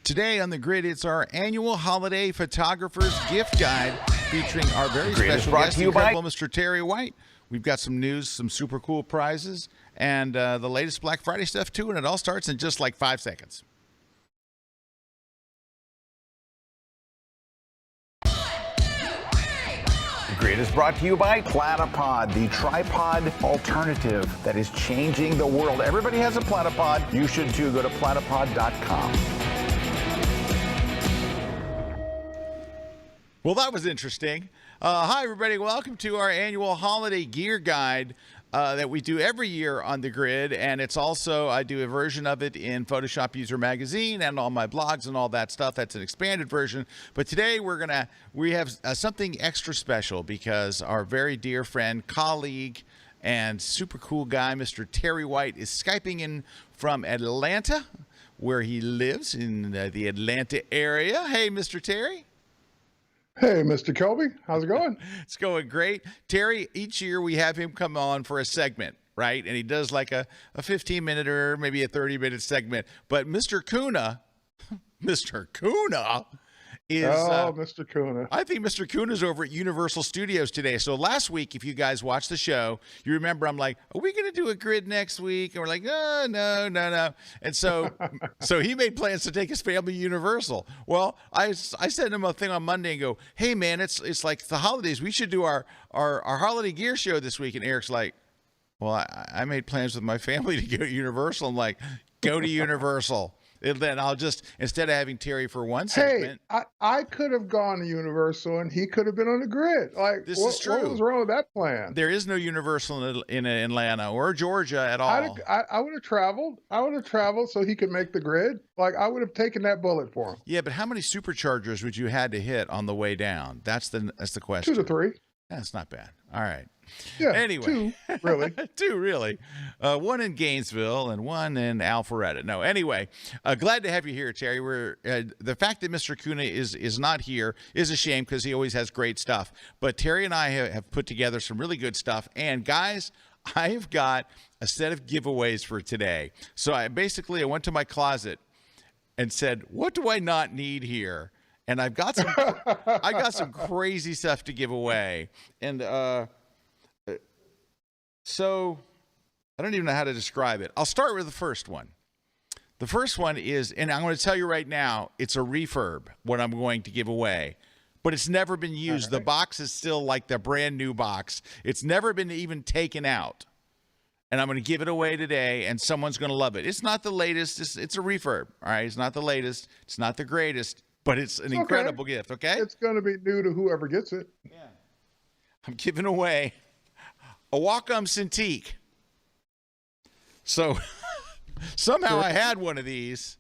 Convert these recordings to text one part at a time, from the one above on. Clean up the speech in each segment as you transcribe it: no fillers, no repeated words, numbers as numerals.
Today on the grid, it's our annual holiday photographer's gift guide featuring our very special guest, incredible Mr. Terry White. We've got some news, some super cool prizes, and the latest Black Friday stuff too, and it all starts in just like 5 seconds. The grid is brought to you by Platypod, the tripod alternative that is changing the world. Everybody has a Platypod. You should too. Go to platypod.com. Well, that was interesting. Hi, everybody. Welcome to our annual holiday gear guide that we do every year on the grid. And it's also, I do a version of it in Photoshop User Magazine and all my blogs and all that stuff. That's an expanded version. But today we have something extra special because our very dear friend, colleague, and super cool guy, Mr. Terry White, is Skyping in from Atlanta, where he lives in the Atlanta area. Hey, Mr. Terry. Hey, Mr. Kelby, how's it going? It's going great. Terry, each year we have him come on for a segment, right? And he does like a 15-minute or maybe a 30-minute segment. But Mr. Kuna, Mr. Kuna is... Mr. Kuna. I think Mr. Kuna's over at Universal Studios today. So last week, if you guys watched the show, you remember I'm like, are we going to do a grid next week? And we're like, no. And so he made plans to take his family to Universal. Well, I sent him a thing on Monday and go, hey, man, it's like the holidays. We should do our holiday gear show this week. And Eric's like, well, I made plans with my family to go to Universal. I'm like, go to Universal. And then I'll just, instead of having Terry for one segment. Hey, I could have gone to Universal and he could have been on the grid. Like, this is true. What was wrong with that plan? There is no Universal in Atlanta or Georgia at all. I would have traveled. I would have traveled so he could make the grid. Like, I would have taken that bullet for him. Yeah, but how many superchargers would you had to hit on the way down? That's the question. 2 to 3. That's not bad. All right. Yeah, anyway. 2, really. 2, really. One in Gainesville and one in Alpharetta. No, anyway, glad to have you here, Terry. The fact that Mr. Kuna is not here is a shame because he always has great stuff. But Terry and I have put together some really good stuff. And, guys, I've got a set of giveaways for today. So I went to my closet and said, what do I not need here? And I got some crazy stuff to give away. And so I don't even know how to describe it. I'll start with the first one. The first one is, and I'm going to tell you right now, it's a refurb, what I'm going to give away. But it's never been used. Right. The box is still like the brand new box. It's never been even taken out. And I'm going to give it away today, and someone's going to love it. It's not the latest. It's a refurb, all right? It's not the latest. It's not the greatest. But it's an incredible gift, okay? It's going to be new to whoever gets it. Yeah. I'm giving away a Wacom Cintiq. So somehow I had one of these.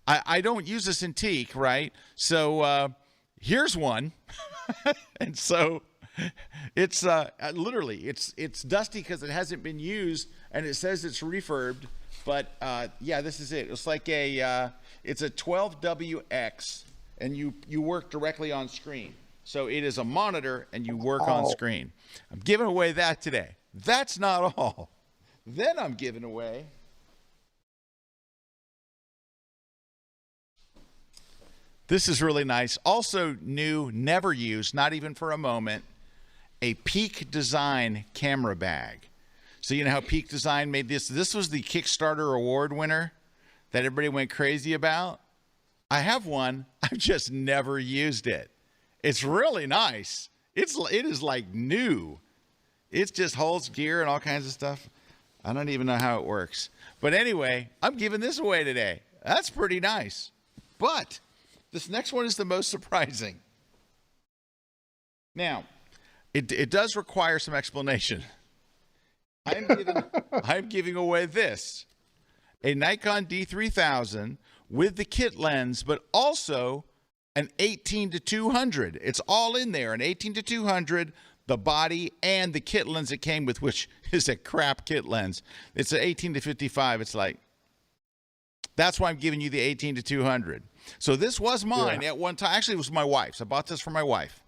I don't use a Cintiq, right? So here's one. And so it's literally, it's dusty because it hasn't been used, and it says it's refurbed. But yeah, this is it. It's like it's a 12WX. And you work directly on screen. So it is a monitor, and you work on screen. I'm giving away that today. That's not all. Then I'm giving away this is really nice. Also new, never used, not even for a moment, a Peak Design camera bag. So you know how Peak Design made this? This was the Kickstarter award winner that everybody went crazy about. I have one. I've just never used it. It's really nice. It is like new. It just holds gear and all kinds of stuff. I don't even know how it works. But anyway, I'm giving this away today. That's pretty nice. But this next one is the most surprising. Now, it does require some explanation. I'm giving away this. A Nikon D3000 with the kit lens, but also an 18-200. It's all in there, an 18-200, the body, and the kit lens it came with, which is a crap kit lens. It's an 18-55. It's like, that's why I'm giving you the 18-200. So this was mine at one time. Actually, it was my wife's. I bought this for my wife.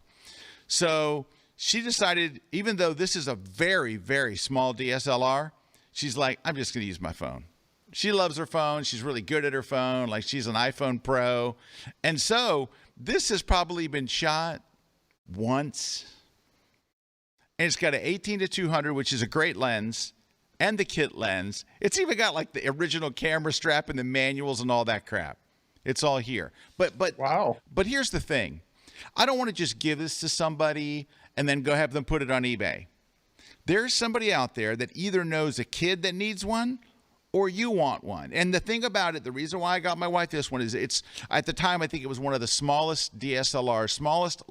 So she decided, even though this is a very, very small DSLR, she's like, I'm just going to use my phone. She loves her phone. She's really good at her phone. Like she's an iPhone Pro. And so this has probably been shot once. And it's got an 18-200, which is a great lens, and the kit lens. It's even got like the original camera strap and the manuals and all that crap. It's all here. But Wow. But here's the thing. I don't want to just give this to somebody and then go have them put it on eBay. There's somebody out there that either knows a kid that needs one or you want one. And the thing about it, the reason why I got my wife this one is it's, at the time, I think it was one of the smallest DSLRs, smallest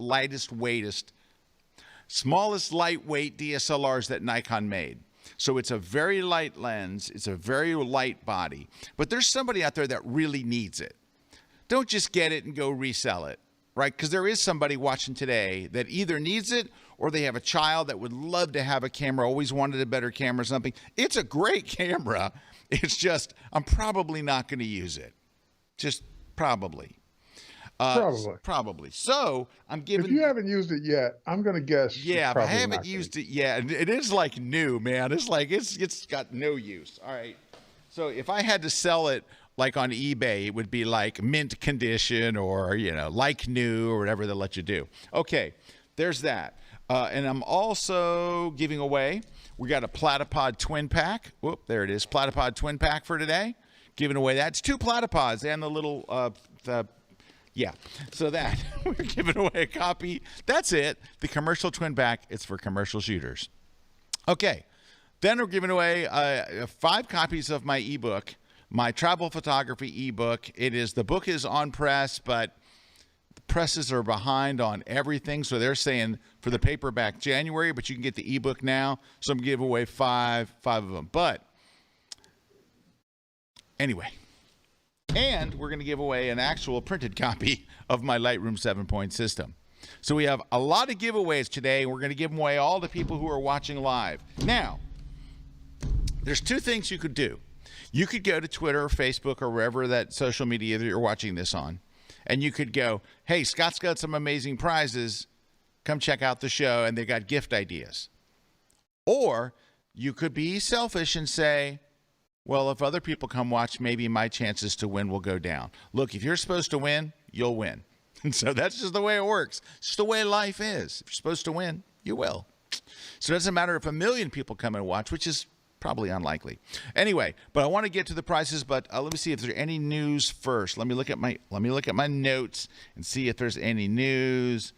lightweight DSLRs that Nikon made. So it's a very light lens. It's a very light body. But there's somebody out there that really needs it. Don't just get it and go resell it, right? Because there is somebody watching today that either needs it or they have a child that would love to have a camera, always wanted a better camera or something. It's a great camera. It's just, I'm probably not going to use it. Just probably. Probably. So I'm giving. If you haven't used it yet, I'm going to guess. Yeah, if I haven't used it yet, it is like new, man. It's like it's got no use. All right. So if I had to sell it like on eBay, it would be like mint condition or like new or whatever they let you do. Okay, there's that. And I'm also giving away. We got a Platypod twin pack. Whoop, there it is. Platypod twin pack for today. Giving away that. It's 2 platypods and the little so that we're giving away a copy. That's it. The commercial twin pack. It's for commercial shooters. Okay. Then we're giving away 5 copies of my ebook, my travel photography ebook. The book is on press, but the presses are behind on everything. So they're saying for the paperback January, but you can get the ebook now. So I'm giving away five of them. But anyway. And we're going to give away an actual printed copy of my Lightroom 7-point system. So we have a lot of giveaways today. We're going to give them away all the people who are watching live. Now, there's 2 things you could do. You could go to Twitter or Facebook or wherever that social media that you're watching this on, and you could go, hey, Scott's got some amazing prizes. Come check out the show, and they got gift ideas. Or you could be selfish and say, well, if other people come watch, maybe my chances to win will go down. Look, if you're supposed to win, you'll win. And so that's just the way it works. It's just the way life is. If you're supposed to win, you will. So it doesn't matter if 1 million people come and watch, which is probably unlikely. Anyway, but I want to get to the prices, but let me see if there's any news first. Let me look at my notes and see if there's any news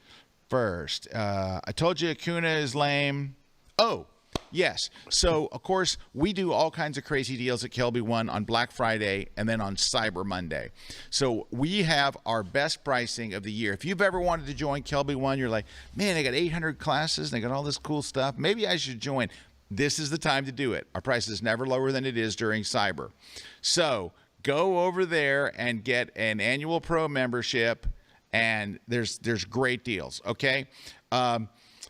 first. I told you Acuna is lame. Oh, yes. So, of course, we do all kinds of crazy deals at Kelby One on Black Friday and then on Cyber Monday. So we have our best pricing of the year. If you've ever wanted to join Kelby One, you're like, man, they got 800 classes. They got all this cool stuff. Maybe I should join. This is the time to do it. Our price is never lower than it is during Cyber. So go over there and get an annual pro membership, and there's great deals, okay?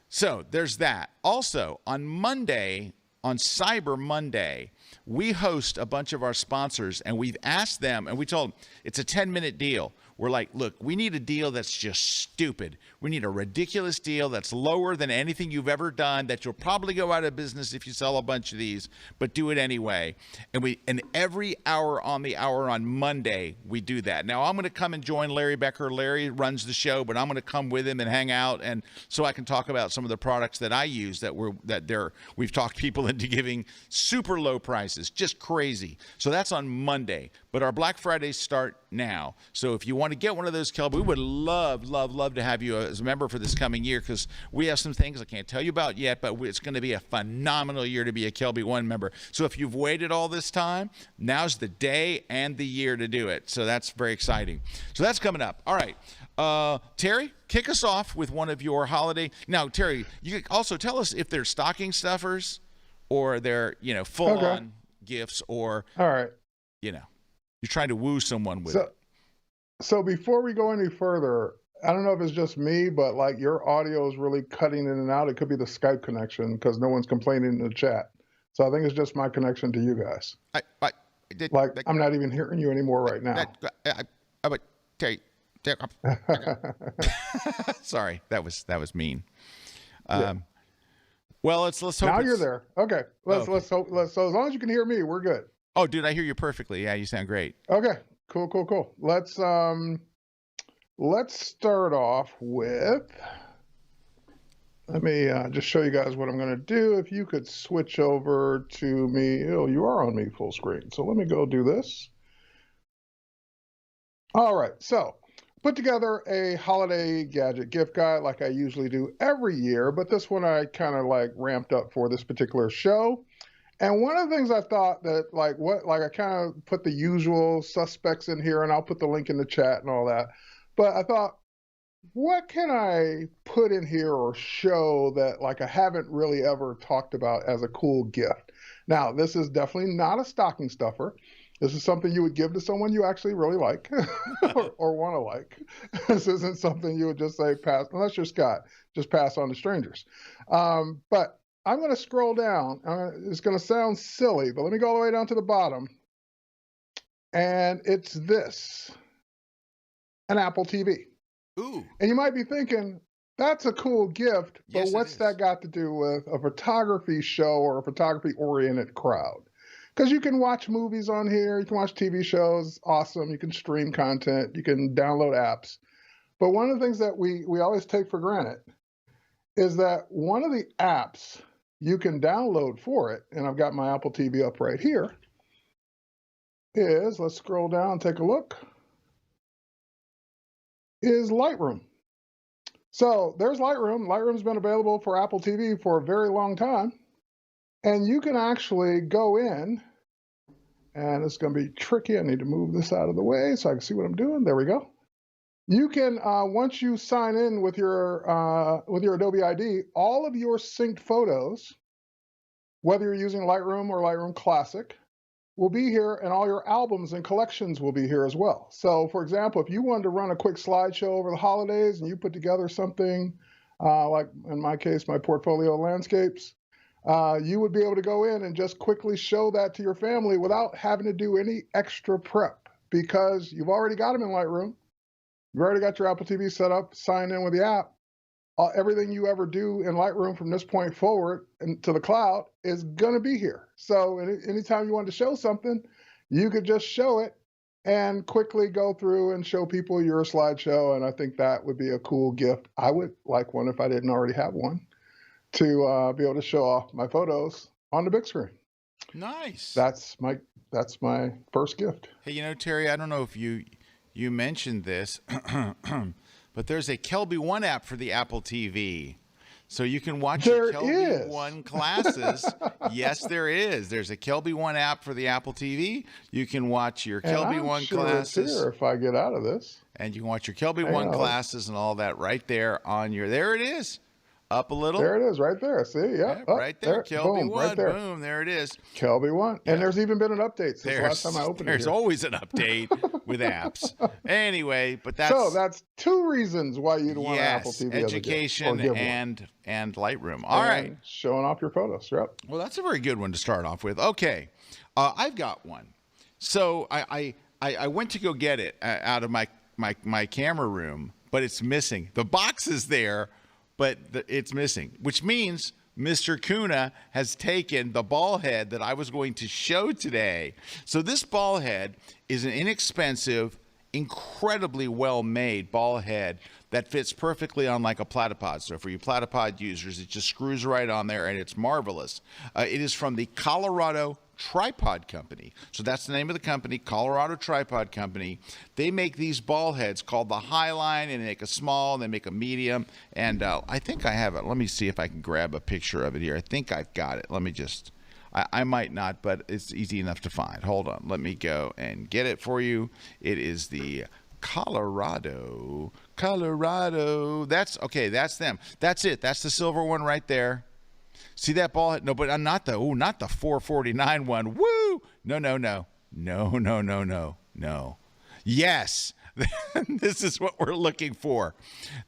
So there's that. Also, on Monday, on Cyber Monday, we host a bunch of our sponsors, and we've asked them, and we told them it's a 10-minute deal. We're like, look, we need a deal that's just stupid. We need a ridiculous deal that's lower than anything you've ever done, that you'll probably go out of business if you sell a bunch of these, but do it anyway. And every hour on Monday, we do that. Now, I'm going to come and join Larry Becker. Larry runs the show, but I'm going to come with him and hang out, and so I can talk about some of the products that I use we've talked people into giving super low prices, just crazy. So that's on Monday. But our Black Fridays start now. So if you want to get one of those, Kelby, we would love to have you as a member for this coming year, because we have some things I can't tell you about yet, but it's going to be a phenomenal year to be a Kelby One member. So if you've waited all this time, now's the day and the year to do it. So that's very exciting. So that's coming up. All right. Terry, kick us off with one of your holiday. Now, Terry, you can also tell us if they're stocking stuffers or they're, full-on gifts, or, all right, you're trying to woo someone with it. So before we go any further, I don't know if it's just me, but like your audio is really cutting in and out. It could be the Skype connection because no one's complaining in the chat. So I think it's just my connection to you guys. I'm not even hearing you anymore right now. Terry, sorry, that was mean. Well, let's hope now you're there. Okay, let's hope. So as long as you can hear me, we're good. Oh, dude, I hear you perfectly. Yeah, you sound great. Okay, cool. Let's start off with. Let me just show you guys what I'm going to do. If you could switch over to me. Oh, you are on me full screen. So let me go do this. All right, so put together a holiday gadget gift guide like I usually do every year, but this one I kind of like ramped up for this particular show. And one of the things I thought that I kind of put the usual suspects in here, and I'll put the link in the chat and all that. But I thought, what can I put in here or show that like I haven't really ever talked about as a cool gift? Now, this is definitely not a stocking stuffer. This is something you would give to someone you actually really like or want to like. This isn't something you would just say pass, unless you're Scott, just pass on to strangers. But I'm going to scroll down. It's going to sound silly, but let me go all the way down to the bottom. And it's this, an Apple TV. Ooh. And you might be thinking, that's a cool gift, but Yes, what's that got to do with a photography show or a photography-oriented crowd? Because you can watch movies on here, you can watch TV shows, awesome, you can stream content, you can download apps. But one of the things that we always take for granted is that one of the apps you can download for it, and I've got my Apple TV up right here, is, let's scroll down and take a look, is Lightroom. So there's Lightroom. Lightroom's been available for Apple TV for a very long time. And you can actually go in, and it's going to be tricky. I need to move this out of the way so I can see what I'm doing. There we go. You can, once you sign in with your Adobe ID, all of your synced photos, whether you're using Lightroom or Lightroom Classic, will be here, and all your albums and collections will be here as well. So, for example, if you wanted to run a quick slideshow over the holidays and you put together something, like in my case, my portfolio of landscapes, you would be able to go in and just quickly show that to your family without having to do any extra prep, because you've already got them in Lightroom. You've already got your Apple TV set up, signed in with the app. Everything you ever do in Lightroom from this point forward and to the cloud is going to be here. So anytime you want to show something, you could just show it and quickly go through and show people your slideshow. And I think that would be a cool gift. I would like one if I didn't already have one, to be able to show off my photos on the big screen. Nice. That's my first gift. Hey, Terry, I don't know if you mentioned this, but there's a Kelby One app for the Apple TV. So you can watch your Kelby One classes. Yes, there is. There's a Kelby One app for the Apple TV. You can watch your Kelby One classes. It's here if I get out of this. And you can watch your Kelby One classes and all that right there on your, there it is. Up a little. There it is, right there. See, yeah, right there. Kelby boom, One, right there. boom, there it is. Kelby One, and there's even been an update since the last time I opened it. There's always an update with apps. Anyway, but that's 2 reasons why you'd want an Apple TV. Education and Lightroom. All right, showing off your photos. Yep. Well, that's a very good one to start off with. Okay, I've got one. So I went to go get it out of my camera room, but it's missing. The box is there, but it's missing, which means Mr. Kuna has taken the ball head that I was going to show today. So this ball head is an inexpensive, incredibly well-made ball head that fits perfectly on like a platypod. So for you platypod users, it just screws right on there, and it's marvelous. It is from the Colorado Tripod Company. So that's the name of the company, Colorado Tripod Company. They make these ball heads called the Highline, and they make a small, and they make a medium, and I think I have it. Let me see if I can grab a picture of it here. I think I've got it. Let me just, I might not, but it's easy enough to find. Hold on. Let me go and get it for you. It is the Colorado. That's, okay, that's them. That's it. That's the silver one right there. See that ball head? No, but not the 449 one. Woo! No. Yes, this is what we're looking for.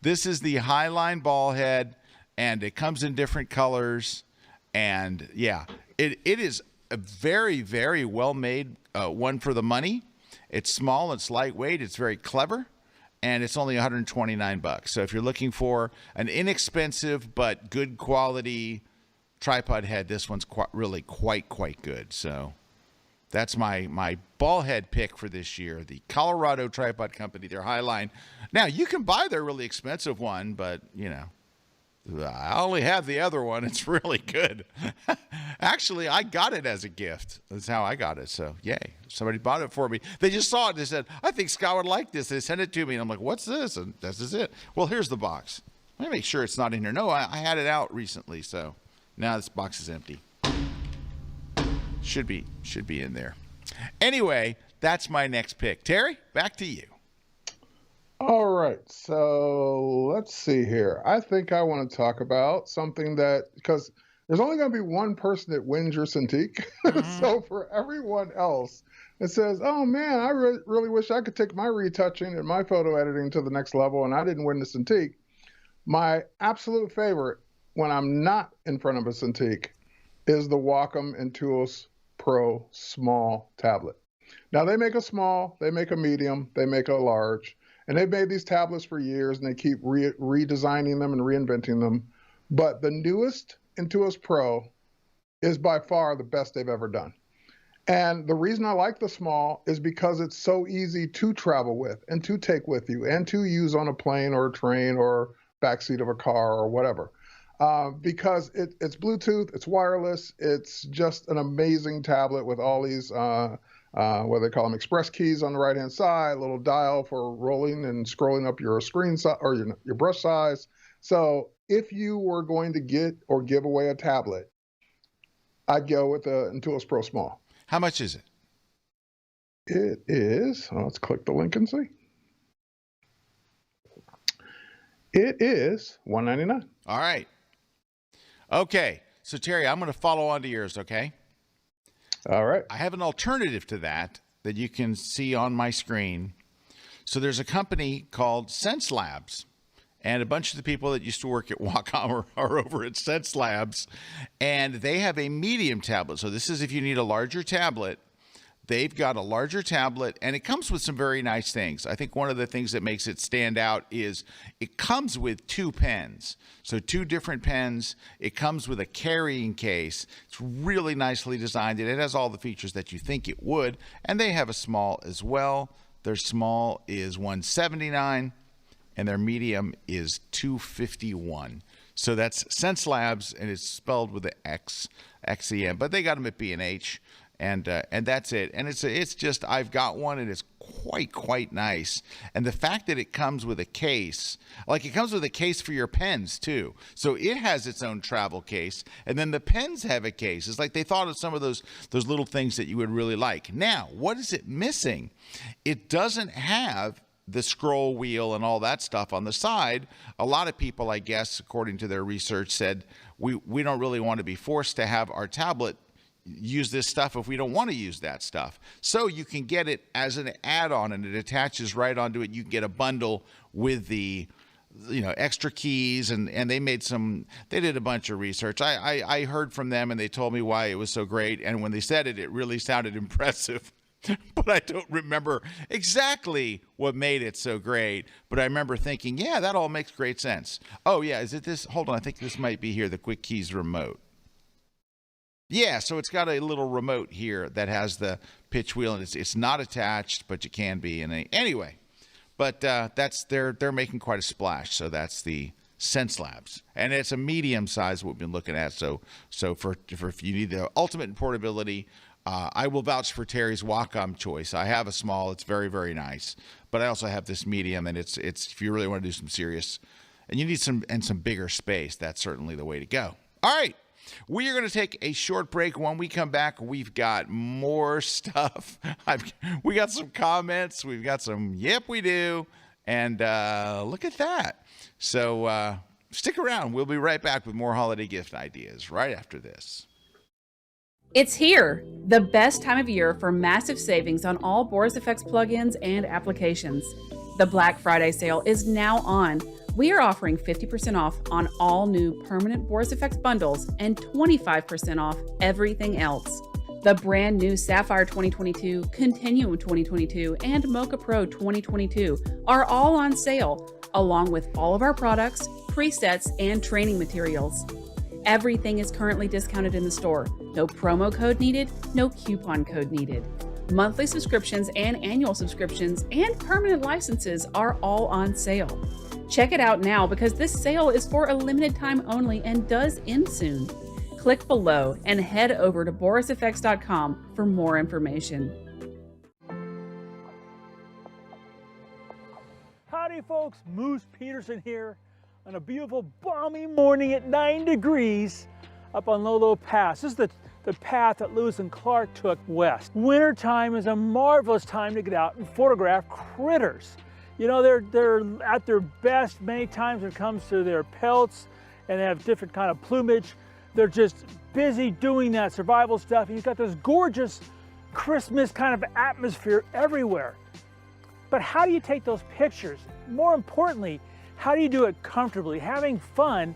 This is the Highline ball head, and it comes in different colors. And yeah, it is a very, very well made one for the money. It's small, it's lightweight, it's very clever. And it's only $129. So if you're looking for an inexpensive but good quality tripod head, this one's really quite good. So That's my ball head pick for this year. The Colorado Tripod Company, their Highline. Now, you can buy their really expensive one, but, you know, I only have the other one. It's really good. Actually, I got it as a gift. That's how I got it. So, yay. Somebody bought it for me. They just saw it. They said, I think Scott would like this. They sent it to me. And I'm like, what's this? And this is it. Well, here's the box. Let me make sure it's not in here. No, I had it out recently. So now this box is empty. Should be in there. Anyway, that's my next pick. Terry, back to you. All right, so let's see here. I think I want to talk about something that, because there's only going to be one person that wins your Cintiq. So for everyone else, it says, oh man, I really wish I could take my retouching and my photo editing to the next level, and I didn't win the Cintiq. My absolute favorite when I'm not in front of a Cintiq is the Wacom Intuos Pro small tablet. Now they make a small, they make a medium, they make a large. And they've made these tablets for years, and they keep redesigning them and reinventing them. But the newest Intuos Pro is by far the best they've ever done. And the reason I like the small is because it's so easy to travel with and to take with you and to use on a plane or a train or backseat of a car or whatever. Because it's Bluetooth, it's wireless, it's just an amazing tablet with all these what they call them, express keys on the right-hand side, a little dial for rolling and scrolling up your screen size or your brush size. So if you were going to get or give away a tablet, I'd go with the Intuos Pro Small. How much is it? It is, let's click the link and see. It is $199. All right. Okay. So, Terry, I'm going to follow on to yours, okay? All right. I have an alternative to that you can see on my screen. So there's a company called Sense Labs, and a bunch of the people that used to work at Wacom are over at Sense Labs, and they have a medium tablet. So this is if you need a larger tablet. They've got a larger tablet, and it comes with some very nice things. I think one of the things that makes it stand out is it comes with 2 pens. So 2 different pens. It comes with a carrying case. It's really nicely designed, and it has all the features that you think it would. And they have a small as well. Their small is $179, and their medium is $251. So that's Sense Labs, and it's spelled with the XEM, but they got them at B&H. And that's it. And it's just, I've got one, and it's quite nice. And the fact that it comes with a case, like it comes with a case for your pens too. So it has its own travel case, and then the pens have a case. It's like they thought of some of those little things that you would really like. Now, what is it missing? It doesn't have the scroll wheel and all that stuff on the side. A lot of people, I guess, according to their research, said we don't really want to be forced to have our tablet use this stuff if we don't want to use that stuff. So you can get it as an add-on, and it attaches right onto it. You can get a bundle with the extra keys, and they did a bunch of research. I heard from them, and they told me why it was so great, and when they said it really sounded impressive. But I don't remember exactly what made it so great. But I remember thinking, yeah, that all makes great sense. Oh yeah, is it this? Hold on, I think this might be here, the Quick Keys remote. Yeah, so it's got a little remote here that has the pitch wheel, and it's not attached, but you can be. And anyway, but they're making quite a splash. So that's the Sense Labs, and it's a medium size what we've been looking at. So for if you need the ultimate in portability, I will vouch for Terry's Wacom choice. I have a small; it's very nice, but I also have this medium, and it's if you really want to do some serious, and you need some bigger space, that's certainly the way to go. All right. We are going to take a short break. When we come back, we've got more stuff. We got some comments. We've got some, yep, we do. And look at that. So stick around. We'll be right back with more holiday gift ideas right after this. It's here, the best time of year for massive savings on all Boris FX plugins and applications. The Black Friday sale is now on. We are offering 50% off on all new permanent Boris FX bundles and 25% off everything else. The brand new Sapphire 2022, Continuum 2022, and Mocha Pro 2022 are all on sale, along with all of our products, presets, and training materials. Everything is currently discounted in the store. No promo code needed, no coupon code needed. Monthly subscriptions and annual subscriptions and permanent licenses are all on sale. Check it out now because this sale is for a limited time only and does end soon. Click below and head over to borisfx.com for more information. Howdy folks, Moose Peterson here on a beautiful balmy morning at 9 degrees up on Lolo Pass. This is the path that Lewis and Clark took west. Wintertime is a marvelous time to get out and photograph critters. You know, they're at their best many times when it comes to their pelts, and they have different kind of plumage. They're just busy doing that survival stuff, and you've got this gorgeous Christmas kind of atmosphere everywhere. But how do you take those pictures? More importantly, how do you do it comfortably, having fun,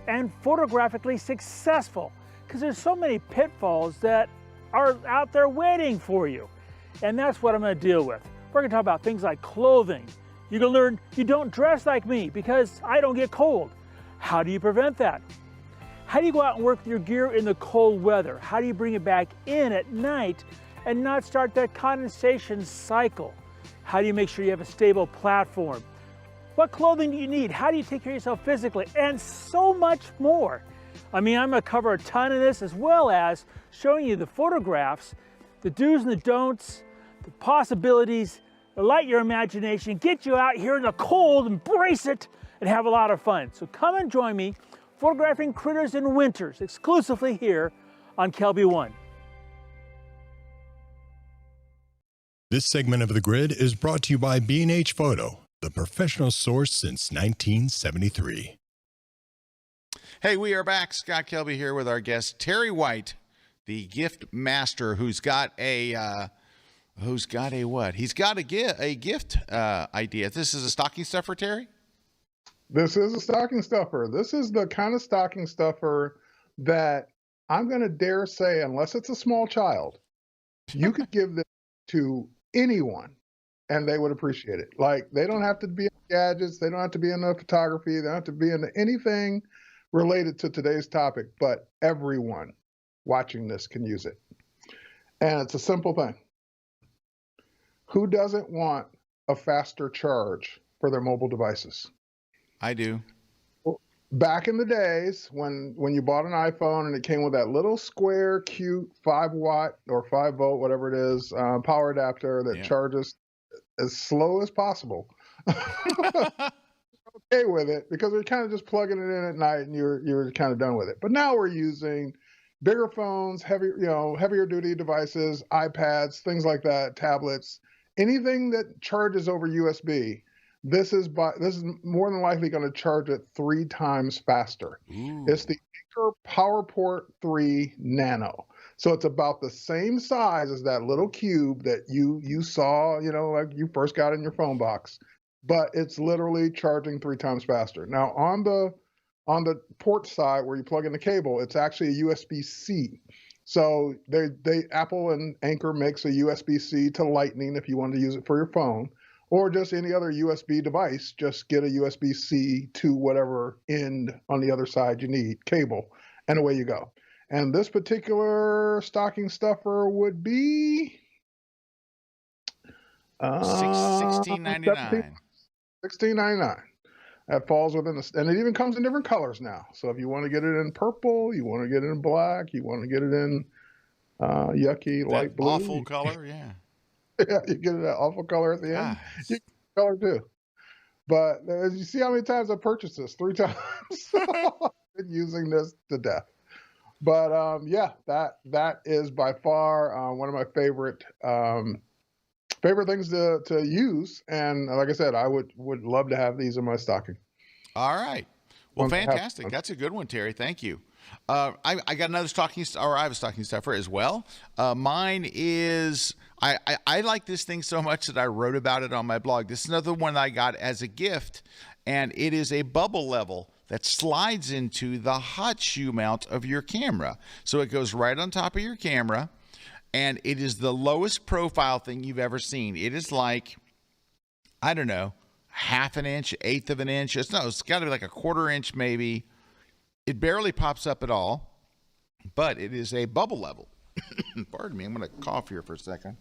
and photographically successful? Because there's so many pitfalls that are out there waiting for you. And that's what I'm going to deal with. We're going to talk about things like clothing. You're going to learn you don't dress like me because I don't get cold. How do you prevent that? How do you go out and work with your gear in the cold weather? How do you bring it back in at night and not start that condensation cycle? How do you make sure you have a stable platform? What clothing do you need? How do you take care of yourself physically? And so much more. I mean, I'm going to cover a ton of this as well as showing you the photographs, the do's and the don'ts, the possibilities, light your imagination, get you out here in the cold, embrace it, and have a lot of fun. So come and join me photographing critters in winters exclusively here on Kelby One. This segment of The Grid is brought to you by B&H Photo, the professional source since 1973. Hey, we are back. Scott Kelby here with our guest, Terry White, the gift master, who's got a what? He's got a gift idea. This is a stocking stuffer, Terry? This is a stocking stuffer. This is the kind of stocking stuffer that I'm going to dare say, unless it's a small child, you could give this to anyone and they would appreciate it. Like, they don't have to be in gadgets. They don't have to be into photography. They don't have to be into anything related to today's topic, but everyone watching this can use it. And it's a simple thing. Who doesn't want a faster charge for their mobile devices? I do. Back in the days when you bought an iPhone and it came with that little square, cute 5-watt or 5-volt, whatever it is, power adapter that charges as slow as possible. Okay with it because we're kind of just plugging it in at night and you're kind of done with it. But now we're using bigger phones, heavier duty devices, iPads, things like that, tablets, anything that charges over USB. This is more than likely going to charge it 3 times faster. Ooh. It's the Anker PowerPort 3 Nano. So it's about the same size as that little cube that you saw, like you first got in your phone box, but it's literally charging 3 times faster. Now on the port side where you plug in the cable, it's actually a USB-C. So Apple and Anker makes a USB-C to Lightning if you want to use it for your phone, or just any other USB device. Just get a USB-C to whatever end on the other side you need, cable, and away you go. And this particular stocking stuffer would be $16.99. $16.99. That falls within and it even comes in different colors now. So if you want to get it in purple, you want to get it in black, you want to get it in yucky light blue. Awful color, yeah. Yeah, you get that awful color at the end. You get color too. But as you see how many times I purchased this, 3 times. I've been using this to death. But yeah, that is by far one of my favorite things to use. And like I said, I would love to have these in my stocking. All right. Well, fantastic. That's a good one, Terry. Thank you. I got another I have a stocking stuffer as well. Mine is, I like this thing so much that I wrote about it on my blog. This is another one I got as a gift, and it is a bubble level that slides into the hot shoe mount of your camera. So it goes right on top of your camera, and it is the lowest profile thing you've ever seen. It is like, I don't know, half an inch, eighth of an inch. It's got to be like a quarter inch maybe. It barely pops up at all, but it is a bubble level. Pardon me, I'm going to cough here for a second.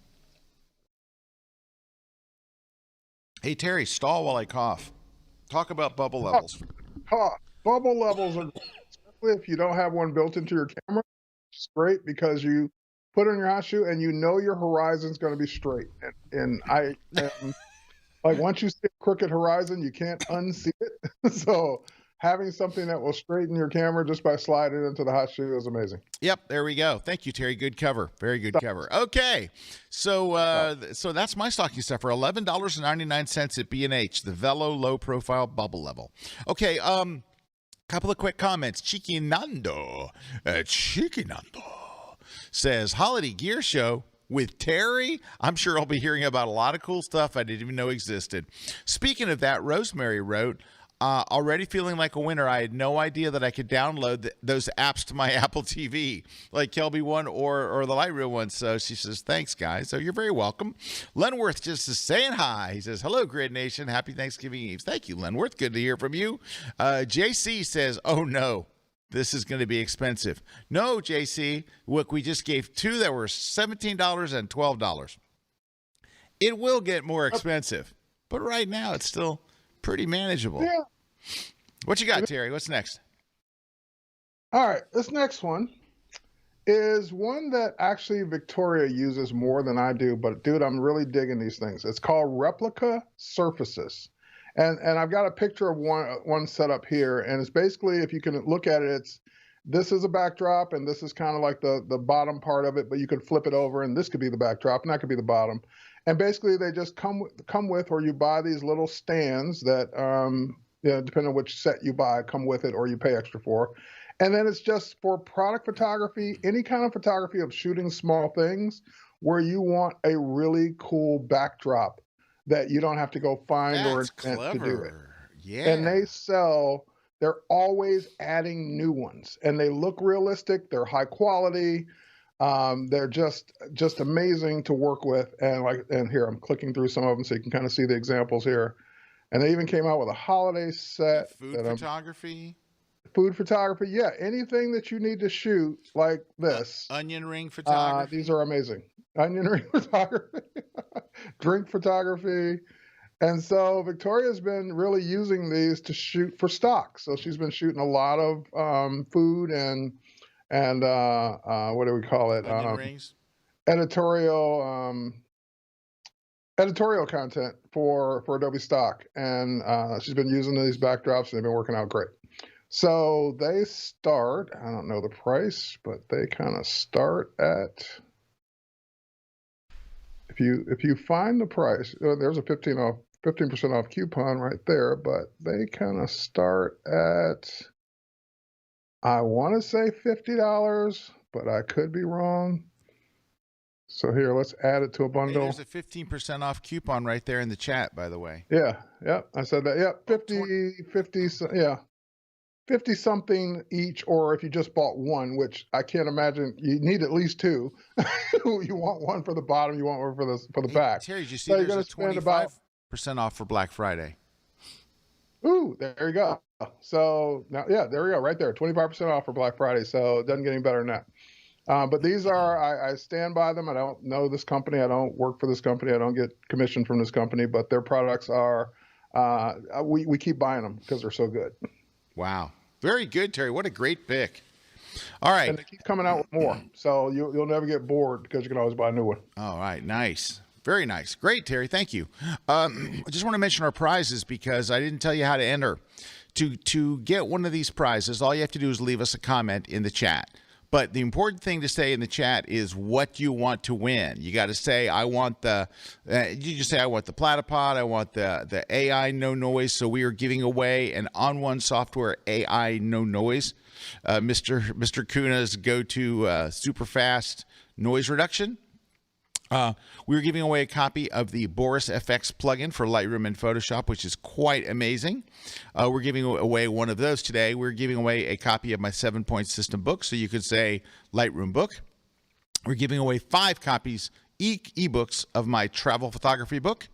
Hey, Terry, stall while I cough. Talk about bubble levels. Bubble levels are great, especially if you don't have one built into your camera. It's great because you put it in your hot shoe and you know your horizon's going to be straight. And I am, like, once you see a crooked horizon, you can't unsee it. So having something that will straighten your camera just by sliding into the hot shoe is amazing. Yep, there we go. Thank you, Terry. Good cover. Very good cover. Okay, so so that's my stocking stuffer. $11.99 at B&H, the Velo low profile bubble level. Okay, couple of quick comments. Chiquinando says holiday gear show with Terry. I'm sure I'll be hearing about a lot of cool stuff I didn't even know existed. Speaking of that, Rosemary wrote, already feeling like a winner. I had no idea that I could download those apps to my Apple TV, like Kelby One or the Lightroom one. So she says, thanks, guys. So you're very welcome. Lenworth just is saying hi. He says, hello, Grid Nation. Happy Thanksgiving Eve. Thank you, Lenworth. Good to hear from you. JC says, oh, no. This is going to be expensive. No, JC. Look, we just gave two that were $17 and $12. It will get more expensive, but right now it's still pretty manageable. Yeah. What you got, Terry? What's next? All right. This next one is one that actually Victoria uses more than I do, but dude, I'm really digging these things. It's called Replica Surfaces. And I've got a picture of one set up here, and it's basically, if you can look at it, this is a backdrop, and this is kind of like the bottom part of it, but you could flip it over, and this could be the backdrop, and that could be the bottom. And basically, they just come with, or you buy these little stands that, depending on which set you buy, come with it, or you pay extra for. And then it's just for product photography, any kind of photography of shooting small things, where you want a really cool backdrop that you don't have to go find or invent to do it. Yeah. And they're always adding new ones, and they look realistic. They're high quality. They're just amazing to work with. And here, I'm clicking through some of them so you can kind of see the examples here. And they even came out with a holiday set. Food photography. Yeah. Anything that you need to shoot like this. Onion ring photography. These are amazing. Onion ring photography, drink photography. And so Victoria's been really using these to shoot for stock. So she's been shooting a lot of food and what do we call it? Onion rings. Editorial content for Adobe Stock. And she's been using these backdrops, and they've been working out great. So they start, I don't know the price, but they kind of start at, if you find the price, there's a 15% off coupon right there, but they kind of start at, I want to say $50, but I could be wrong. So here, let's add it to a bundle. Hey, there's a 15% off coupon right there in the chat, by the way. Yeah, I said that. Yeah, 50 something each, or if you just bought one, which I can't imagine, you need at least two. You want one for the bottom, you want one for the back. Terry, did you see there's a 25% off for Black Friday? Ooh, there you go. So now, yeah, there we go, right there, 25% off for Black Friday. So it doesn't get any better than that. But these are, I stand by them. I don't know this company. I don't work for this company. I don't get commission from this company, but their products are, we keep buying them because they're so good. Wow. Very good, Terry. What a great pick. All right. And they keep coming out with more. So you'll never get bored because you can always buy a new one. All right. Nice. Very nice. Great, Terry. Thank you. I just want to mention our prizes because I didn't tell you how to enter. To get one of these prizes, all you have to do is leave us a comment in the chat. But the important thing to say in the chat is what you want to win. You got to say, I want the, you just say, I want the Platypod, I want the AI no noise. So we are giving away an On1 Software AI no noise. Mr. Kuna's go-to super fast noise reduction. We're giving away a copy of the Boris FX plugin for Lightroom and Photoshop, which is quite amazing. We're giving away one of those today. We're giving away a copy of my 7-point system book, so you could say Lightroom book. We're giving away 5 copies, ebooks of my travel photography book,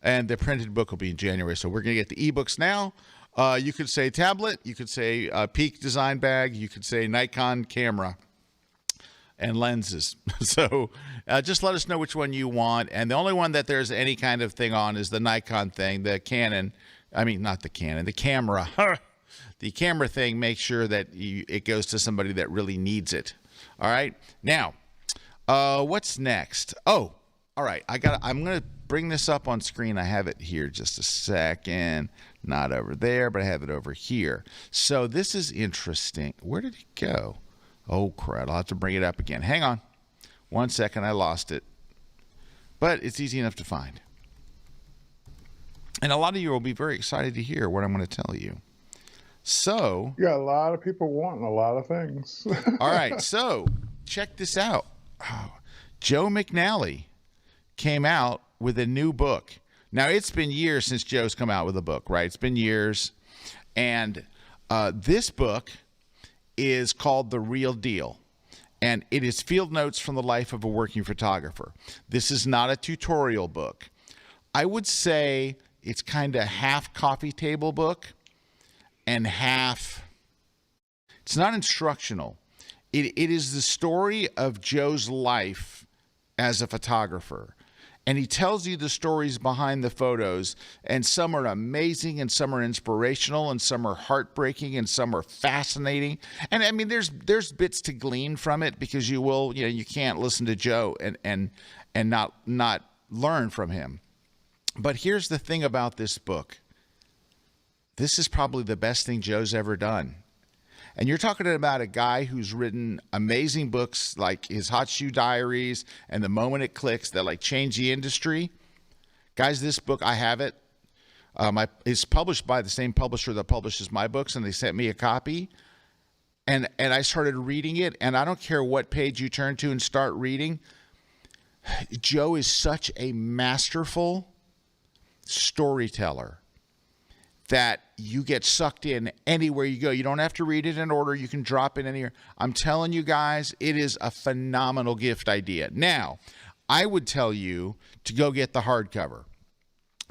and the printed book will be in January. So we're going to get the ebooks now. You could say tablet. You could say Peak design bag. You could say Nikon camera and lenses. So just let us know which one you want. And the only one that there's any kind of thing on is the Nikon thing, the Canon. I mean, not the Canon, the camera. The camera thing, make sure that it goes to somebody that really needs it. All right. Now, what's next? Oh, all right. I'm going to bring this up on screen. I have it here just a second. Not over there, but I have it over here. So this is interesting. Where did it go? Oh, crud. I'll have to bring it up again. Hang on. 1 second. I lost it. But it's easy enough to find. And a lot of you will be very excited to hear what I'm going to tell you. So, you got a lot of people wanting a lot of things. All right. So check this out. Oh, Joe McNally came out with a new book. Now, it's been years since Joe's come out with a book, right? It's been years. And this book is called The Real Deal. And it is field notes from the life of a working photographer. This is not a tutorial book. I would say it's kind of half coffee table book and half, it's not instructional. It is the story of Joe's life as a photographer. And he tells you the stories behind the photos, and some are amazing, and some are inspirational, and some are heartbreaking, and some are fascinating. And I mean, there's bits to glean from it, because you can't listen to Joe and not learn from him. But here's the thing about this book. This is probably the best thing Joe's ever done. And you're talking about a guy who's written amazing books like his Hot Shoe Diaries and The Moment It Clicks that like changed the industry. Guys, this book, I have it. It's published by the same publisher that publishes my books, and they sent me a copy. And I started reading it, and I don't care what page you turn to and start reading. Joe is such a masterful storyteller that you get sucked in anywhere you go. You don't have to read it in order. You can drop it anywhere. I'm telling you guys, it is a phenomenal gift idea. Now, I would tell you to go get the hardcover.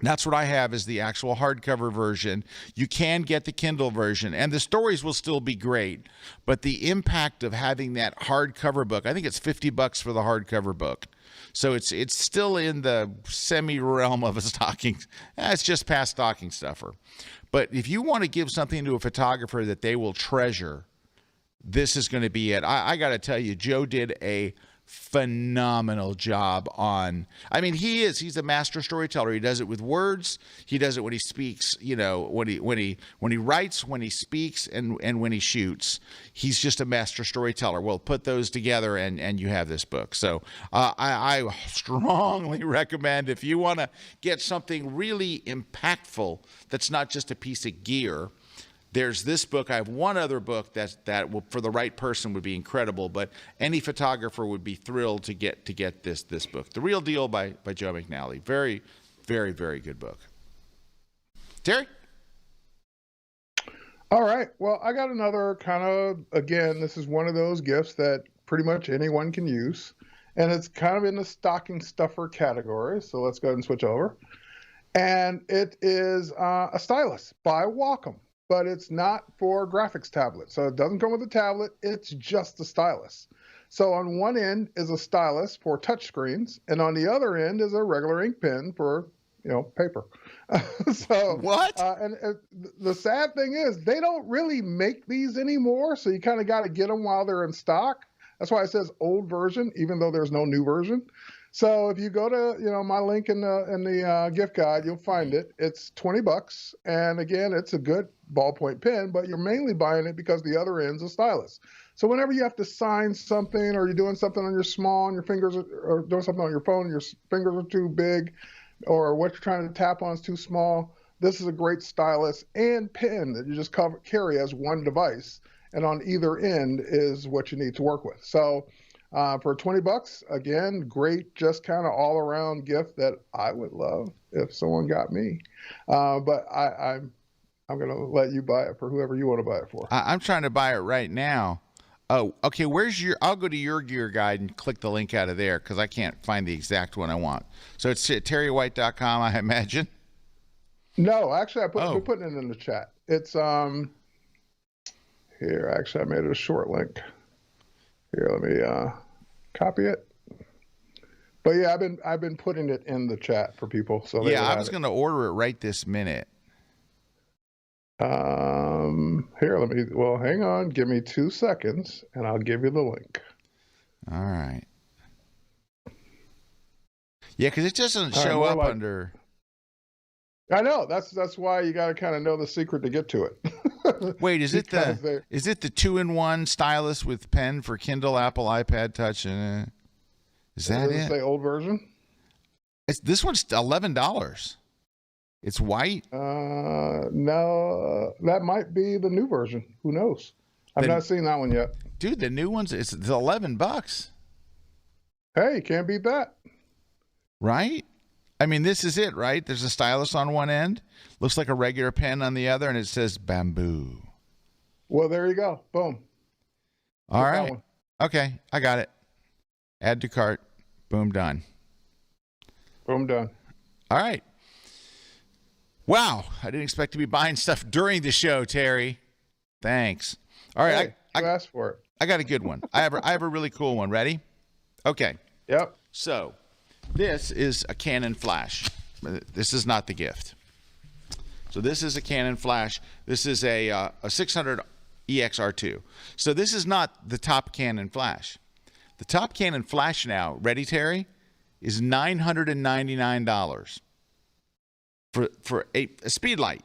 That's what I have, is the actual hardcover version. You can get the Kindle version, and the stories will still be great. But the impact of having that hardcover book, I think it's $50 for the hardcover book. So it's still in the semi-realm of a stocking. It's just past stocking stuffer. But if you want to give something to a photographer that they will treasure, this is going to be it. I got to tell you, Joe did a phenomenal job on, I mean, he's a master storyteller. He does it with words. He does it when he speaks, when he writes, when he speaks, and when he shoots. He's just a master storyteller. Well, put those together and you have this book. So I strongly recommend, if you want to get something really impactful that's not just a piece of gear, there's this book. I have one other book that will, for the right person, would be incredible, but any photographer would be thrilled to get this book. The Real Deal by Joe McNally. Very, very, very good book. Terry? All right. Well, I got another kind of, again, this is one of those gifts that pretty much anyone can use, and it's kind of in the stocking stuffer category. So let's go ahead and switch over. And it is a stylus by Wacom. But it's not for graphics tablet. So it doesn't come with a tablet. It's just a stylus. So on one end is a stylus for touchscreens, and on the other end is a regular ink pen for, paper. So what? And the sad thing is they don't really make these anymore. So you kind of got to get them while they're in stock. That's why it says old version, even though there's no new version. So if you go to, my link in the gift guide, you'll find it. It's $20. And again, it's a good ballpoint pen, but you're mainly buying it because the other end's a stylus. So whenever you have to sign something, or you're doing something on your small and your fingers or doing something on your phone and your fingers are too big, or what you're trying to tap on is too small, this is a great stylus and pen that you just carry as one device. And on either end is what you need to work with. So for $20, again, great, just kind of all around gift that I would love if someone got me. But I'm going to let you buy it for whoever you want to buy it for. I'm trying to buy it right now. Oh, okay. I'll go to your gear guide and click the link out of there, because I can't find the exact one I want. So it's at terrywhite.com, I imagine. No, actually, we're putting it in the chat. It's here. Actually, I made it a short link. Here, let me copy it. But yeah, I've been putting it in the chat for people. So yeah, I was going to order it right this minute. Here, hang on. Give me 2 seconds, and I'll give you the link. All right. Yeah, because it doesn't show up under. I know that's why you got to kind of know the secret to get to it. Wait, is it the 2-in-1 stylus with pen for Kindle, Apple, iPad Touch? Is that it? The old version? This one's $11. It's white. No, that might be the new version. Who knows? I've not seen that one yet. Dude, the new one's it's $11. Hey, can't beat that. Right? I mean, this is it, right? There's a stylus on one end, looks like a regular pen on the other, and it says bamboo. Well, there you go. Boom. All right. Okay, I got it. Add to cart. Boom, done. Boom, done. All right. Wow, I didn't expect to be buying stuff during the show, Terry. Thanks. All right, I asked for it. I got a good one. I have a really cool one. Ready? Okay. Yep. So, this is a Canon flash. This is not the gift. So this is a Canon flash. This is a 600 EXR2. So this is not the top Canon flash. The top Canon flash now, ready, Terry, is $999 for a speed light.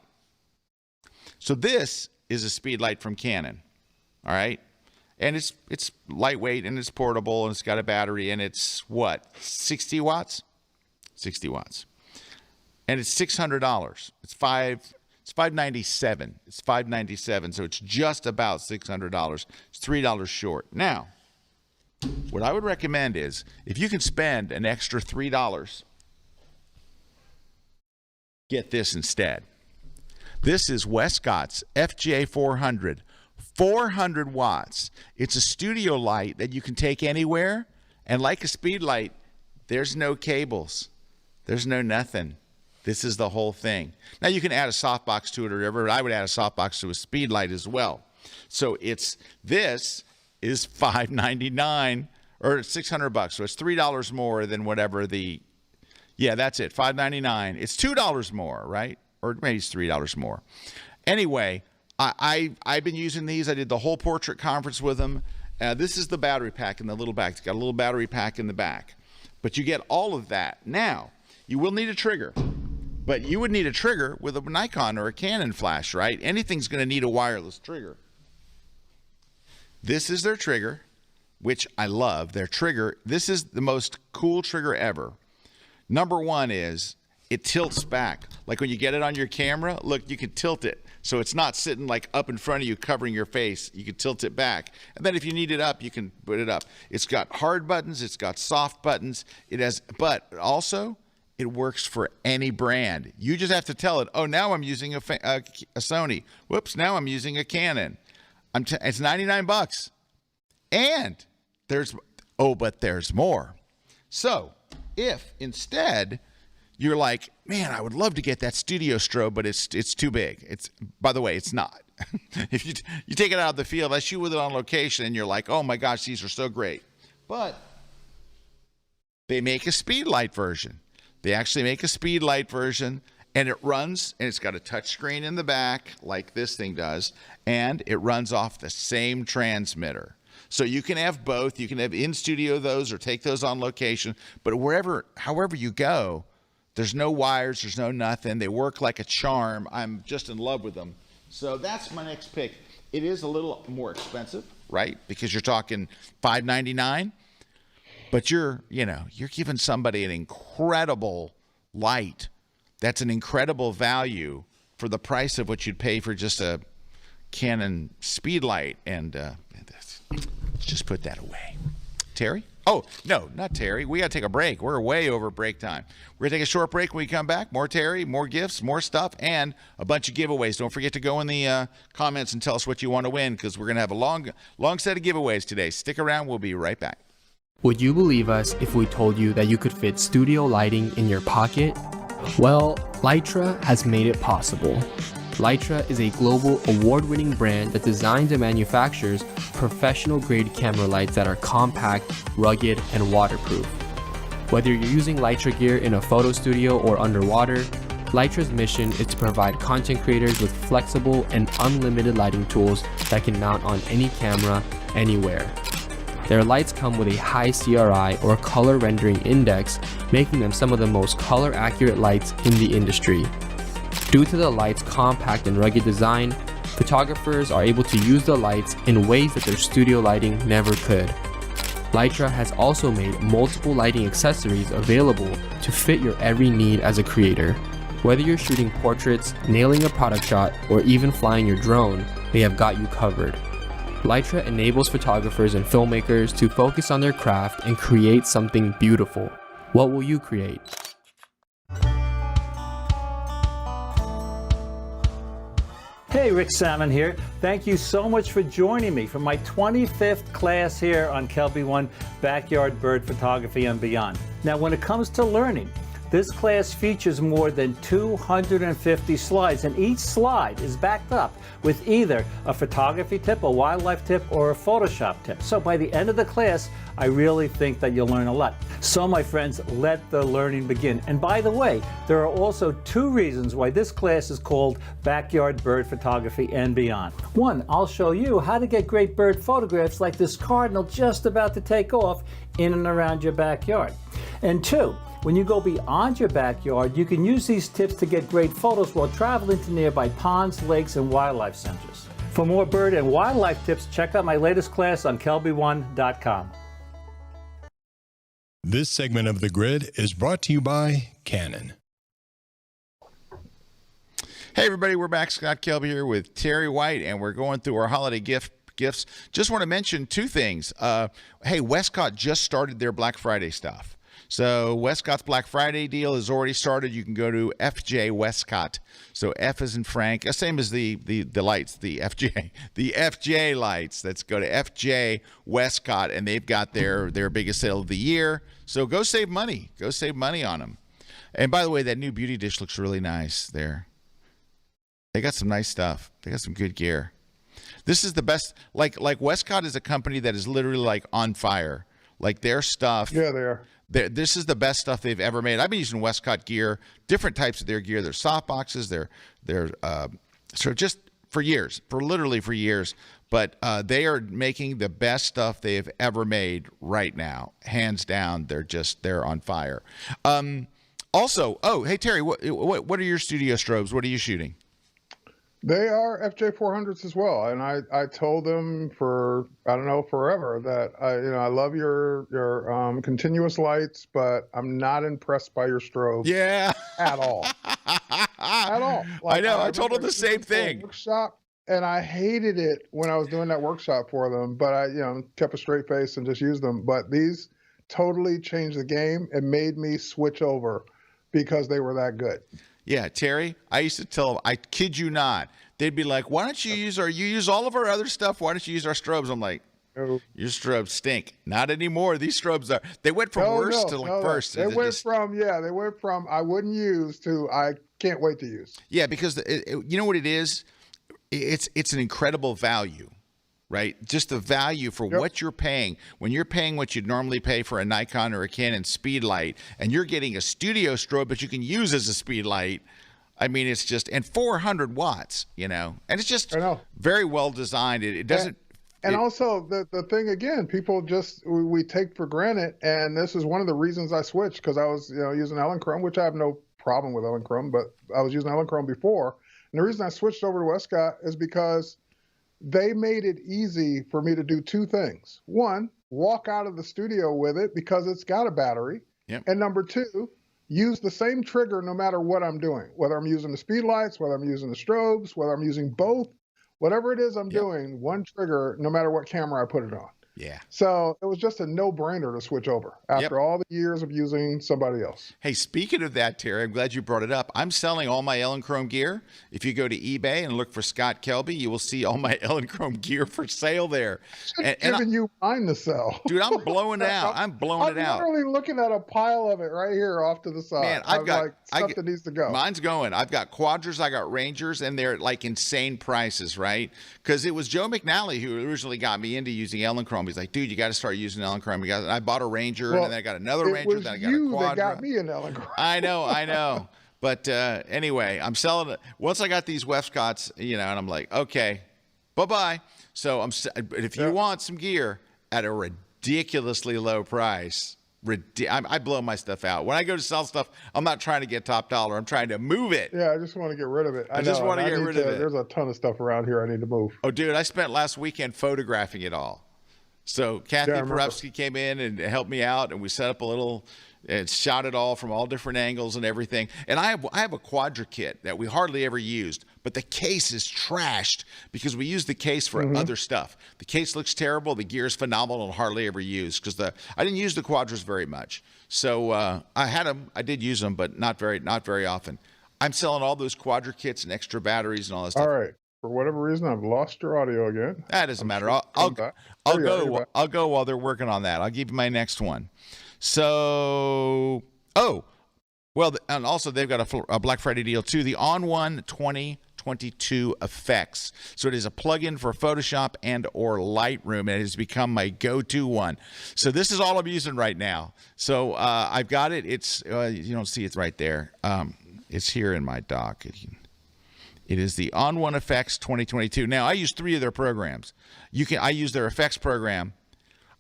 So this is a speed light from Canon. All right. And it's lightweight and it's portable and it's got a battery and it's what? 60 watts? 60 watts. And it's $600. It's $597. It's $597. So it's just about $600. It's $3 short. Now, what I would recommend is if you can spend an extra $3, get this instead. This is Westcott's FJ400. 400 watts. It's a studio light that you can take anywhere. And like a speed light, there's no cables. There's no nothing. This is the whole thing. Now you can add a softbox to it or whatever. I would add a softbox to a speed light as well. So this is $599 or $600. So it's $3 more than whatever that's it. $599. It's $2 more, right? Or maybe it's $3 more. Anyway, I've been using these. I did the whole portrait conference with them. This is the battery pack in the little back. It's got a little battery pack in the back. But you get all of that. Now, you will need a trigger. But you would need a trigger with a Nikon or a Canon flash, right? Anything's going to need a wireless trigger. This is their trigger, which I love. Their trigger, this is the most cool trigger ever. Number one is it tilts back. Like when you get it on your camera, look, you can tilt it. So it's not sitting like up in front of you covering your face. You can tilt it back. And then if you need it up, you can put it up. It's got hard buttons. It's got soft buttons. But also it works for any brand. You just have to tell it, oh, now I'm using a Sony. Whoops, now I'm using a Canon. It's $99. And there's more. So if instead you're like, man, I would love to get that studio strobe, but it's too big. By the way, it's not. If you take it out of the field, I shoot with it on location, and you're like, oh my gosh, these are so great. But they make a speed light version. They actually make a speed light version, and it runs, and it's got a touch screen in the back, like this thing does, and it runs off the same transmitter. So you can have both. You can have in studio those or take those on location. But however you go, there's no wires, there's no nothing. They work like a charm. I'm just in love with them. So that's my next pick. It is a little more expensive, right? Because you're talking $599, but you're giving somebody an incredible light. That's an incredible value for the price of what you'd pay for just a Canon speed light. And let's just put that away. Terry? Oh, no, not Terry. We got to take a break. We're way over break time. We're going to take a short break. When we come back, more Terry, more gifts, more stuff, and a bunch of giveaways. Don't forget to go in the comments and tell us what you want to win, because we're going to have a long set of giveaways today. Stick around. We'll be right back. Would you believe us if we told you that you could fit studio lighting in your pocket? Well, Lytra has made it possible. Lytra is a global award-winning brand that designs and manufactures professional-grade camera lights that are compact, rugged, and waterproof. Whether you're using Lytra gear in a photo studio or underwater, Lytra's mission is to provide content creators with flexible and unlimited lighting tools that can mount on any camera, anywhere. Their lights come with a high CRI or color rendering index, making them some of the most color-accurate lights in the industry. Due to the light's compact and rugged design, photographers are able to use the lights in ways that their studio lighting never could. Lytra has also made multiple lighting accessories available to fit your every need as a creator. Whether you're shooting portraits, nailing a product shot, or even flying your drone, they have got you covered. Lytra enables photographers and filmmakers to focus on their craft and create something beautiful. What will you create? Hey, Rick Salmon here. Thank you so much for joining me for my 25th class here on Kelby One Backyard Bird Photography and Beyond. Now, when it comes to learning, this class features more than 250 slides, and each slide is backed up with either a photography tip, a wildlife tip, or a Photoshop tip. So by the end of the class, I really think that you'll learn a lot. So my friends, let the learning begin. And by the way, there are also 2 reasons why this class is called Backyard Bird Photography and Beyond. 1, I'll show you how to get great bird photographs like this cardinal just about to take off in and around your backyard. And 2, when you go beyond your backyard, you can use these tips to get great photos while traveling to nearby ponds, lakes, and wildlife centers. For more bird and wildlife tips, check out my latest class on kelby1.com. This segment of The Grid is brought to you by Canon. Hey everybody, we're back. Scott Kelby here with Terry White, and we're going through our holiday gifts. Just want to mention 2 things. Hey, Westcott just started their Black Friday stuff. So Westcott's Black Friday deal has already started. You can go to FJ Westcott. So F as in Frank, same as the lights, the FJ lights. Let's go to FJ Westcott, and they've got their biggest sale of the year. So go save money. Go save money on them. And by the way, that new beauty dish looks really nice there. They got some nice stuff. They got some good gear. This is the best. Like Westcott is a company that is literally like on fire. Like their stuff. Yeah, they are. This is the best stuff they've ever made. I've been using Westcott gear, different types of their gear. They're soft boxes. They're just for years, literally for years. But they are making the best stuff they have ever made right now, hands down. They're on fire. Also, hey Terry, what are your studio strobes? What are you shooting? They are FJ400s as well, and I told them for forever that I love your continuous lights, but I'm not impressed by your strobes. Yeah, at all, at all. I know. I told them the same thing. Workshop, and I hated it when I was doing that workshop for them, but I kept a straight face and just used them. But these totally changed the game and made me switch over because they were that good. Yeah, Terry, I used to tell them, I kid you not, they'd be like, why don't you use all of our other stuff? Why don't you use our strobes? I'm like, your strobes stink. Not anymore. These strobes they went from worst to first. They went from I wouldn't use to I can't wait to use. Yeah, because you know what it is? It's an incredible value. Right? Just the value for what you're paying. When you're paying what you'd normally pay for a Nikon or a Canon speed light, and you're getting a studio strobe that you can use as a speed light, I mean, it's just, and 400 watts, and it's just very well designed. It doesn't. And also the thing again, people we take for granted, and this is one of the reasons I switched, because I was using Elinchrom, which I have no problem with Elinchrom, but I was using Elinchrom before. And the reason I switched over to Westcott is because they made it easy for me to do 2 things. 1, walk out of the studio with it because it's got a battery. Yep. And number 2, use the same trigger no matter what I'm doing, whether I'm using the speed lights, whether I'm using the strobes, whether I'm using both, whatever it is I'm doing, one trigger no matter what camera I put it on. Yeah. So it was just a no-brainer to switch over after all the years of using somebody else. Hey, speaking of that, Terry, I'm glad you brought it up. I'm selling all my Ellen Chrome gear. If you go to eBay and look for Scott Kelby, you will see all my Ellen Chrome gear for sale there. And giving you mine to sell. Dude, I'm blowing it out. I'm blowing it out. I'm literally looking at a pile of it right here off to the side. Man, stuff that needs to go. Mine's going. I've got Quadras, I got Rangers, and they're like insane prices, right? Because it was Joe McNally who originally got me into using Ellen Chrome. He's like, dude, you got to start using Ellen Chrome. And I bought a Ranger, and then I got another Ranger, then I got a Quadra. That got me in Ellen Chrome. I know. But anyway, I'm selling it. Once I got these Westcotts, and I'm like, okay, bye-bye. So if you want some gear at a ridiculously low price, I blow my stuff out. When I go to sell stuff, I'm not trying to get top dollar. I'm trying to move it. Yeah, I just want to get rid of it. I just want to get rid of it. There's a ton of stuff around here I need to move. Oh, dude, I spent last weekend photographing it all. So Kathy Porepsky came in and helped me out, and we set up a little and shot it all from all different angles and everything. And I have a Quadra kit that we hardly ever used, but the case is trashed because we use the case for other stuff. The case looks terrible. The gear is phenomenal and hardly ever used because I didn't use the Quadras very much. So I had them. I did use them, but not very often. I'm selling all those Quadra kits and extra batteries and all that stuff. All right. For whatever reason, I've lost your audio again. That doesn't matter. I'll go while they're working on that. I'll give you my next one. So, and also they've got a Black Friday deal too. The On1 2022 Effects. So it is a plugin for Photoshop and or Lightroom, and it has become my go-to one. So this is all I'm using right now. So I've got it. It's you don't see it right there. It's here in my dock. It is the On1 Effects 2022. Now, I use 3 of their programs. I use their effects program.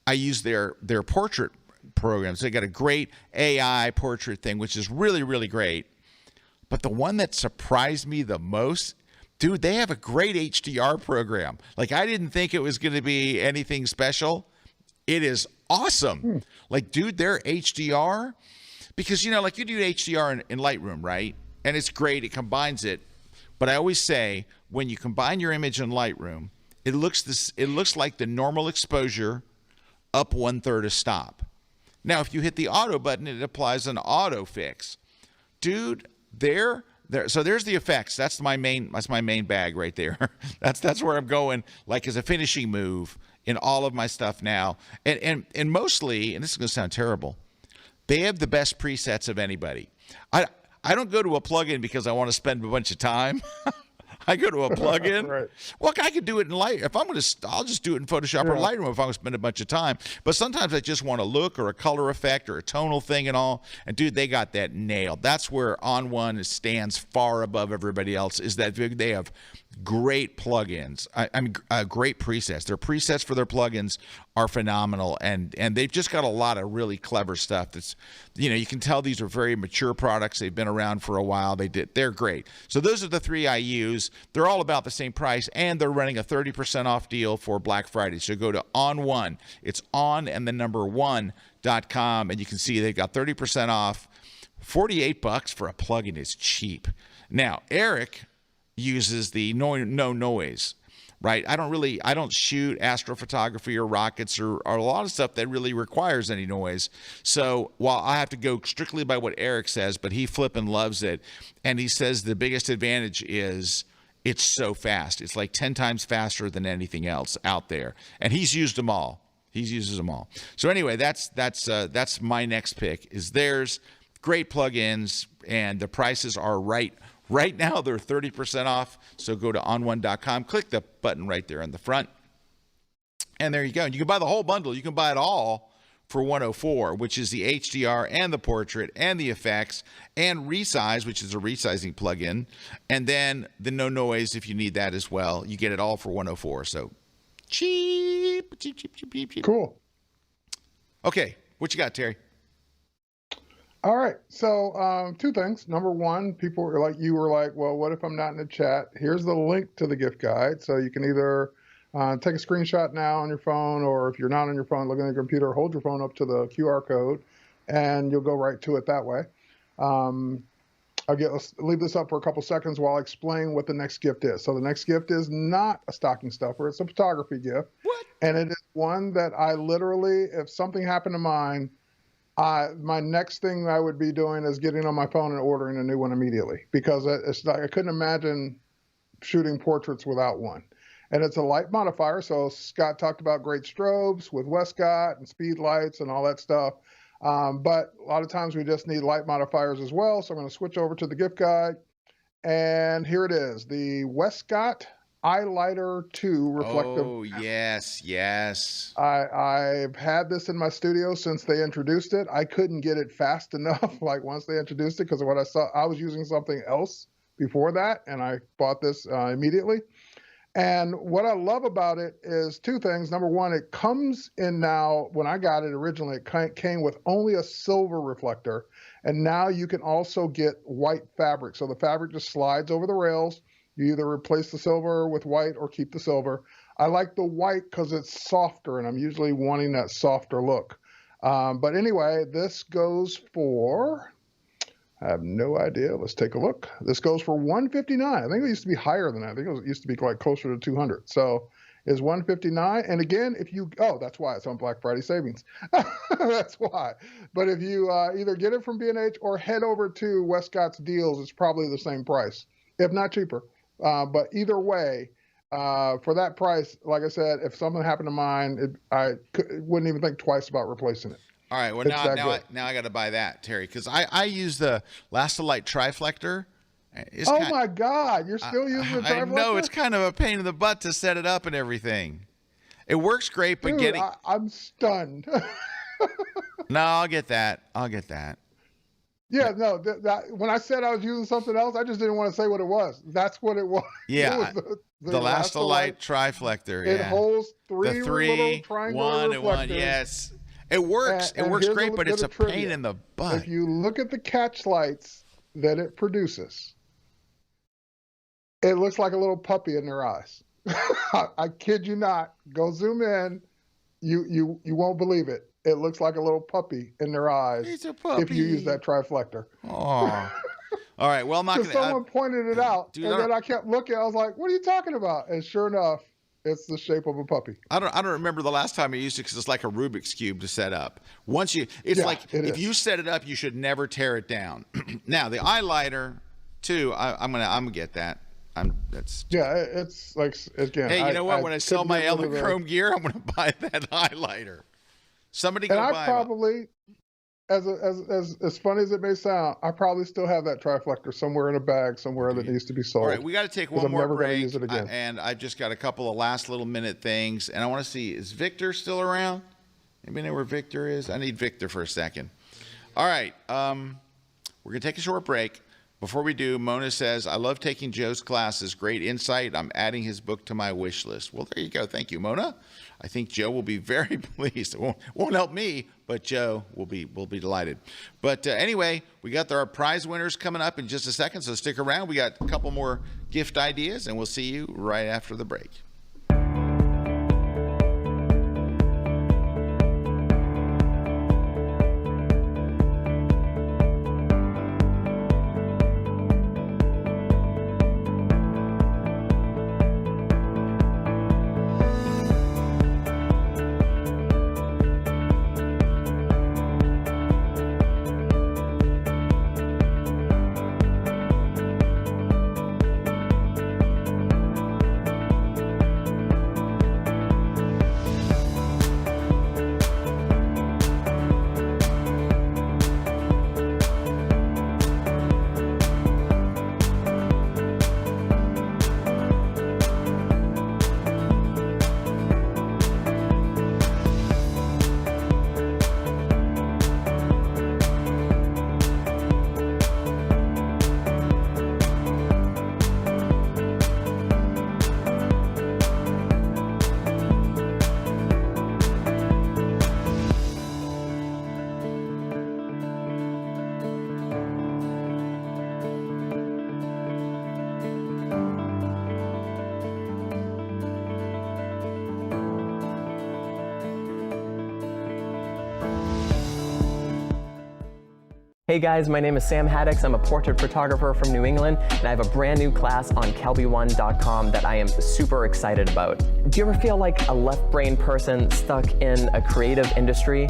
I use their portrait programs. They got a great AI portrait thing, which is really, really great. But the one that surprised me the most, dude, they have a great HDR program. Like, I didn't think it was going to be anything special. It is awesome. Like, dude, their HDR, because, like you do HDR in Lightroom, right? And it's great. It combines it. But I always say, when you combine your image in Lightroom, it looks like the normal exposure up 1/3 a stop. Now, if you hit the auto button, it applies an auto fix. Dude, so there's the effects. That's my main bag right there. that's where I'm going, like as a finishing move in all of my stuff now. And mostly, and this is going to sound terrible, they have the best presets of anybody. I don't go to a plugin because I want to spend a bunch of time. I go to a plugin. Right. Well, I could do it in I'll just do it in Photoshop or Lightroom if I'm going to spend a bunch of time. But sometimes I just want a look or a color effect or a tonal thing and all. And dude, they got that nailed. That's where On1 stands far above everybody else, is that they have great plugins. Great presets. Their presets for their plugins are phenomenal, and they've just got a lot of really clever stuff. That's, you can tell these are very mature products. They've been around for a while. They're great. So those are the 3 I use. They're all about the same price, and they're running a 30% off deal for Black Friday. So go to On1. It's on and the number 1.com, and you can see they've got 30% off. $48 for a plugin is cheap. Now, Eric uses the no noise, right? I don't shoot astrophotography or rockets or a lot of stuff that really requires any noise. So while I have to go strictly by what Eric says, but he flippin' loves it. And he says the biggest advantage is it's so fast. It's like 10 times faster than anything else out there. And he's used them all. He uses them all. So anyway, that's my next pick is theirs. Great plugins, and the prices are right now. They're 30% off. So go to on1.com, click the button right there in the front, and there you go. You can buy the whole bundle. You can buy it all for $104, which is the HDR and the portrait and the effects and resize, which is a resizing plugin, and then the no noise if you need that as well. You get it all for $104. So cheap. Cool. Okay, what you got, Terry? All right. So 2 things. Number one, people were like, well, what if I'm not in the chat? Here's the link to the gift guide. So you can either take a screenshot now on your phone, or if you're not on your phone, look at your computer, hold your phone up to the QR code, and you'll go right to it that way. Let's leave this up for a couple seconds while I explain what the next gift is. So the next gift is not a stocking stuffer. It's a photography gift. What? And it is one that I literally, if something happened to mine, my next thing I would be doing is getting on my phone and ordering a new one immediately, because it's like I couldn't imagine shooting portraits without one. And it's a light modifier. So Scott talked about great strobes with Westcott and speed lights and all that stuff. But a lot of times we just need light modifiers as well. So I'm going to switch over to the gift guide. And here it is, the Westcott iLighter 2 reflective. Oh, yes, yes. I've had this in my studio since they introduced it. I couldn't get it fast enough, like once they introduced it, because of what I saw. I was using something else before that, and I bought this immediately. And what I love about it is two things. Number one, it comes in now, when I got it originally, it came with only a silver reflector. And now you can also get white fabric. So the fabric just slides over the rails. You either replace the silver with white or keep the silver. I like the white because it's softer, and I'm usually wanting that softer look. But anyway, this goes for, I have no idea. Let's take a look. This goes for $159. I think it used to be higher than that. I think it used to be like closer to $200. So it's $159. And again, if you, that's why it's on Black Friday savings. That's why. But if you either get it from B&H or head over to Westcott's deals, it's probably the same price, if not cheaper. But either way, for that price, like I said, if something happened to mine, I wouldn't even think twice about replacing it. All right. Well, now I got to buy that, Terry, because I use the Lastalite Triflector. My God, you're still using the Triflector? I know, it's kind of a pain in the butt to set it up and everything. It works great, but Dude, I'm stunned. No, I'll get that. Yeah, no, when I said I was using something else, I just didn't want to say what it was. That's what it was. Yeah, it was the Lastalite Triflector. It holds three little triangular one reflectors. And one, yes. It works. It works great, but it's a pain in the butt. If you look at the catch lights that it produces, it looks like a little puppy in their eyes. I kid you not. Go zoom in. You won't believe it. It looks like a little puppy in their eyes. It's a puppy. If you use that Triflector. Oh. All right. Well, I'm not going to. Someone pointed it out, and then I kept looking. I was like, "What are you talking about?" And sure enough, it's the shape of a puppy. I don't remember the last time I used it, because it's like a Rubik's Cube to set up. If you set it up, you should never tear it down. Now the iLighter too, I'm gonna get that. It's like, again. Hey, you know what? When I sell my Ellen Chrome gear, I'm gonna buy that iLighter. Somebody go buy it. And I probably, as funny as it may sound, I probably still have that Triflector somewhere in a bag somewhere that needs to be sold. All right, we got to take one more break. Use it again. And I've just got a couple of last little minute things, and I want to see, is Victor still around? Anybody know where Victor is? I need Victor for a second. All right, we're gonna take a short break. Before we do, Mona says, I love taking Joe's classes. Great insight. I'm adding his book to my wish list. Well, there you go. Thank you, Mona. I think Joe will be very pleased. It won't help me, but Joe will be delighted. But anyway, we got our prize winners coming up in just a second, so stick around. We got a couple more gift ideas, and we'll see you right after the break. Hey guys, my name is Sam Haddix. I'm a portrait photographer from New England, and I have a brand new class on kelby1.com that I am super excited about. Do you ever feel like a left-brain person stuck in a creative industry?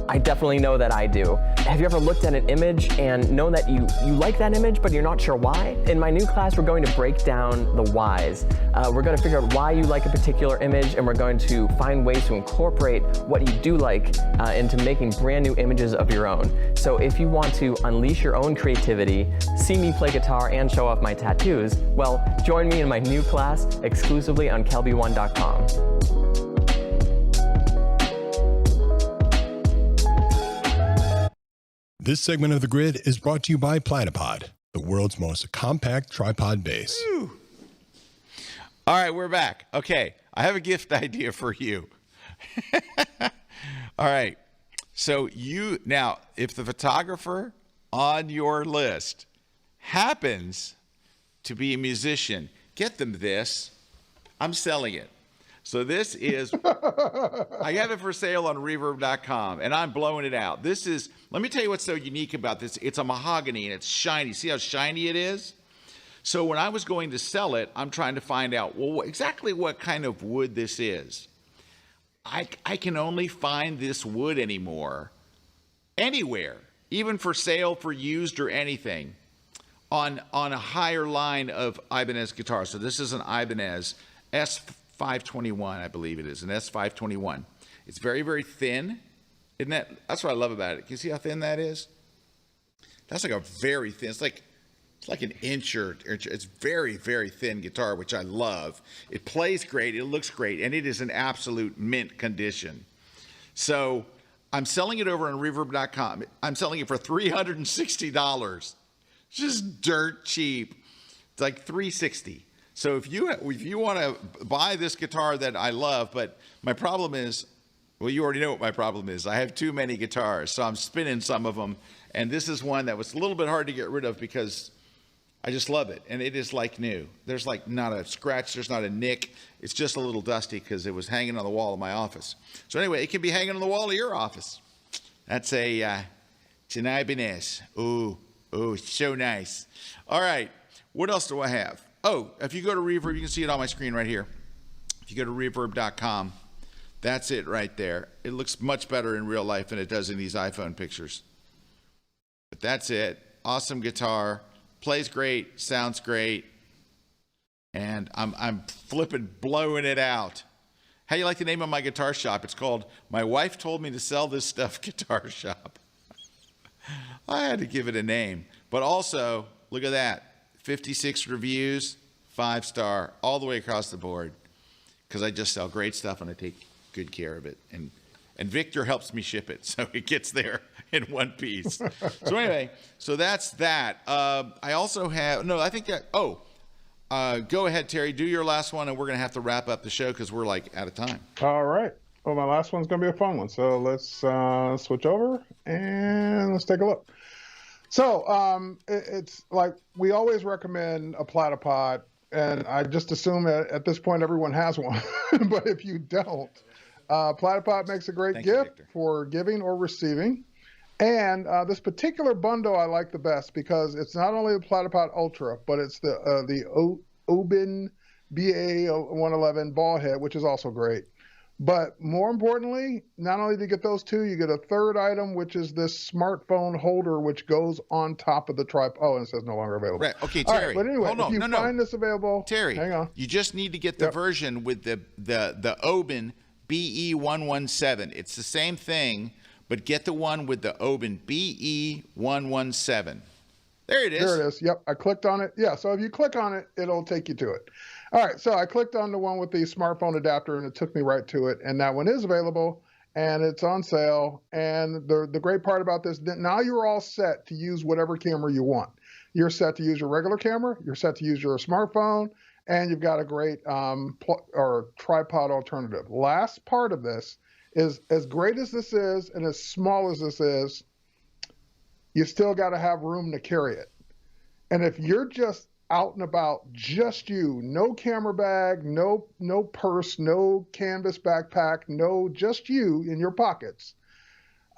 I definitely know that I do. Have you ever looked at an image and known that you like that image, but you're not sure why? In my new class, we're going to break down the whys. We're going to figure out why you like a particular image, and we're going to find ways to incorporate what you do like into making brand new images of your own. So if you want to unleash your own creativity, see me play guitar, and show off my tattoos, well, join me in my new class exclusively on kelby1.com. This segment of The Grid is brought to you by Platypod, the world's most compact tripod base. Woo. All right, we're back. Okay, I have a gift idea for you. All right, so now, if the photographer on your list happens to be a musician, get them this. I'm selling it. So this is, I have it for sale on reverb.com, and I'm blowing it out. This is, let me tell you what's so unique about this. It's a mahogany, and it's shiny. See how shiny it is? So when I was going to sell it, I'm trying to find out, well, exactly what kind of wood this is. I can only find this wood anymore, anywhere, even for sale, for used or anything, on a higher line of Ibanez guitars. So this is an Ibanez S521, I believe it is, an S521. It's very, very thin. Isn't that? That's what I love about it. Can you see how thin that is? That's like a very thin, it's like an inch or it's very, very thin guitar, which I love. It plays great, it looks great, and it is in absolute mint condition. So I'm selling it over on reverb.com. I'm selling it for $360. Just dirt cheap. It's like $360. So if you want to buy this guitar that I love, but my problem is, well, you already know what my problem is. I have too many guitars, so I'm spinning some of them, and this is one that was a little bit hard to get rid of because I just love it, and it is like new. There's like not a scratch, there's not a nick. It's just a little dusty because it was hanging on the wall of my office. So anyway, it can be hanging on the wall of your office. That's it's an Ibanez. Ooh, so nice. All right, what else do I have? Oh, if you go to Reverb, you can see it on my screen right here. If you go to reverb.com, that's it right there. It looks much better in real life than it does in these iPhone pictures. But that's it. Awesome guitar. Plays great, sounds great, and I'm flipping, blowing it out. How do you like the name of my guitar shop? It's called My Wife Told Me to Sell This Stuff Guitar Shop. I had to give it a name. But also, look at that. 56 reviews, 5-star, all the way across the board, because I just sell great stuff and I take good care of it. And Victor helps me ship it, so it gets there in one piece. So anyway, so that's that. I also have, no, I think that, go ahead, Terry, do your last one, and we're going to have to wrap up the show because we're like out of time. All right. Well, my last one's going to be a fun one. So let's switch over and let's take a look. So it's like we always recommend a Platypod, and I just assume that at this point everyone has one. But if you don't, Platypod makes a great gift for giving or receiving. And this particular bundle I like the best because it's not only the Platypod Ultra, but it's the Oben BA111 ball head, which is also great. But more importantly, not only do you get those two, you get a third item, which is this smartphone holder, which goes on top of the tripod. Oh, and it says no longer available. Right. Okay, Terry. Right, but anyway, if you find this available, Terry, hang on. You just need to get the version with the Oben BE117. It's the same thing, but get the one with the Oben BE117. There it is. There it is. Yep, I clicked on it. Yeah, so if you click on it, it'll take you to it. All right, so I clicked on the one with the smartphone adapter, and it took me right to it. And that one is available, and it's on sale. And the great part about this, now you're all set to use whatever camera you want. You're set to use your regular camera. You're set to use your smartphone. And you've got a great tripod alternative. Last part of this is, as great as this is and as small as this is, you still got to have room to carry it. And if you're just out and about, just you, no camera bag, no purse, no canvas backpack, no, just you in your pockets,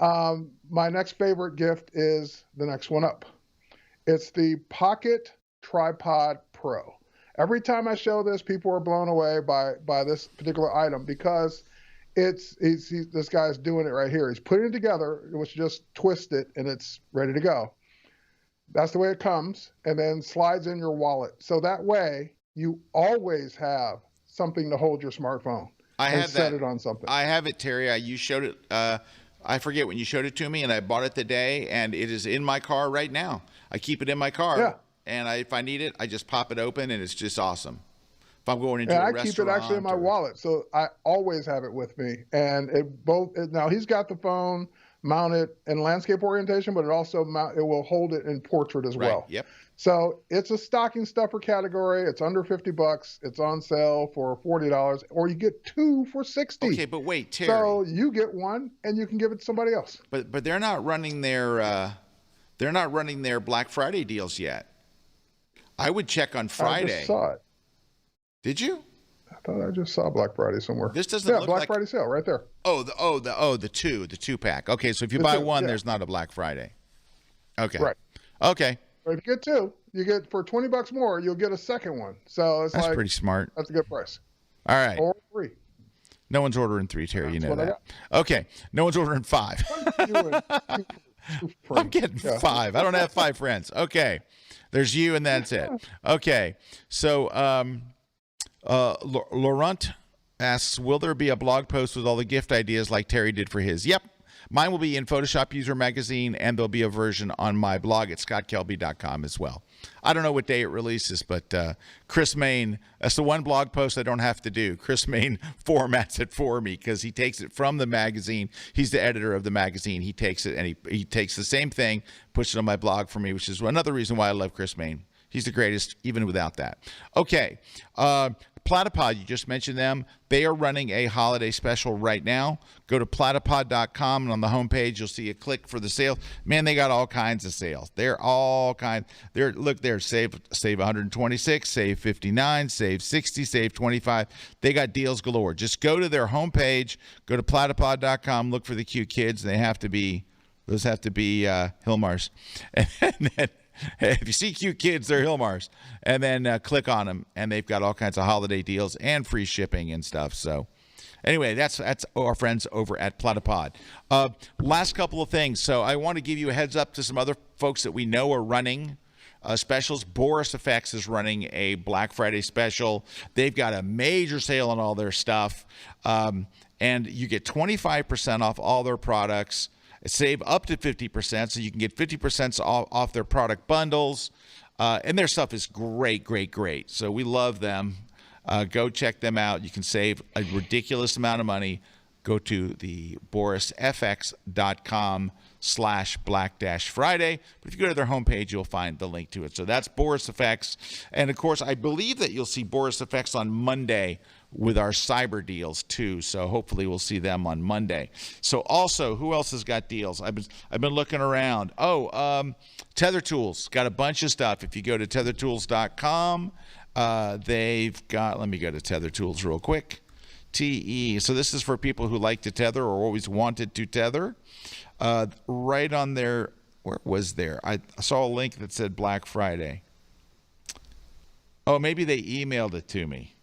My next favorite gift is the next one up. It's the Pocket Tripod Pro. Every time I show this, people are blown away by this particular item because this guy's doing it right here. He's putting it together, which just twist it and it's ready to go. That's the way it comes, and then slides in your wallet. So that way you always have something to hold your smartphone. Set it on something. I have it, Terry. You showed it. I forget when you showed it to me, and I bought it today, and it is in my car right now. I keep it in my car, and if I need it, I just pop it open, and it's just awesome. If I'm going into a restaurant, I keep it actually in my wallet, so I always have it with me. And now he's got the phone mounted in landscape orientation, but it will hold it in portrait as well. Yep. So it's a stocking stuffer category. It's under $50. It's on sale for $40, or you get two for $60. Okay, but wait, Terry. So you get one, and you can give it to somebody else. But they're not running their Black Friday deals yet. I would check on Friday. I just saw it. Did you? I thought I just saw Black Friday somewhere. This doesn't look Black like Friday sale right there. The two pack. Okay, so if you buy one, there's not a Black Friday. Okay. Right. Okay. But if you get two, you get for $20 more, you'll get a second one. So that's pretty smart. That's a good price. All right. Or 3. No one's ordering 3, Terry. You know that. Okay. No one's ordering 5. I'm getting 5. I don't have 5 friends. Okay. There's you, and that's it. Okay. So, Laurent asks, will there be a blog post with all the gift ideas like Terry did for his? Yep. Mine will be in Photoshop User Magazine, and there'll be a version on my blog at scottkelby.com as well. I don't know what day it releases, but Chris Main, that's the one blog post I don't have to do. Chris Main formats it for me because he takes it from the magazine. He's the editor of the magazine. He takes it, and he takes the same thing, puts it on my blog for me, which is another reason why I love Chris Main. He's the greatest, even without that. Okay. Platypod, you just mentioned them. They are running a holiday special right now. Go to platypod.com, and on the homepage, you'll see a click for the sale. Man, they got all kinds of sales. They're all kinds. Look there, save 126, save 59, save 60, save 25. They got deals galore. Just go to their homepage, go to platypod.com, look for the cute kids. Those have to be Hilmars. And then if you see cute kids, they're Hilmars. And then click on them, and they've got all kinds of holiday deals and free shipping and stuff. So anyway, that's our friends over at Platypod. Last couple of things. So I want to give you a heads up to some other folks that we know are running specials. Boris Effects is running a Black Friday special. They've got a major sale on all their stuff. And you get 25% off all their products. Save up to 50%, so you can get 50% off their product bundles. And their stuff is great, great, great. So we love them. Go check them out. You can save a ridiculous amount of money. Go to the borisfx.com/Black-Friday. But if you go to their homepage, you'll find the link to it. So that's Boris Effects. And, of course, I believe that you'll see Boris Effects on Monday with our cyber deals too. So hopefully we'll see them on Monday. So also, who else has got deals? I've been looking around. Tether Tools got a bunch of stuff. If you go to tethertools.com, they've got, let me go to Tether Tools real quick. So this is for people who like to tether or always wanted to tether. Right on there, where was there? I saw a link that said Black Friday. Oh, maybe they emailed it to me.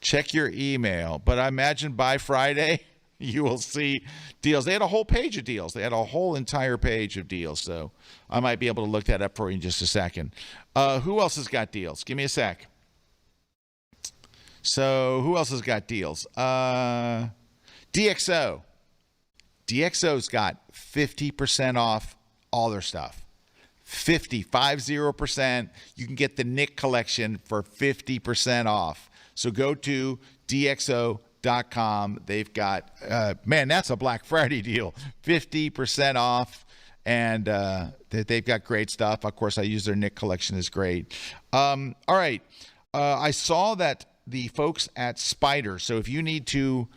Check your email. But I imagine by Friday, you will see deals. They had a whole page of deals. They had a whole entire page of deals. So I might be able to look that up for you in just a second. Who else has got deals? Give me a sec. So who else has got deals? DxO. DxO's got 50% off all their stuff. 50%. You can get the Nick collection for 50% off. So go to DxO.com. They've got, man, that's a Black Friday deal. 50% off. And they've got great stuff. Of course, I use their Nick collection. Is great. All right. I saw that the folks at Spyder. So if you need to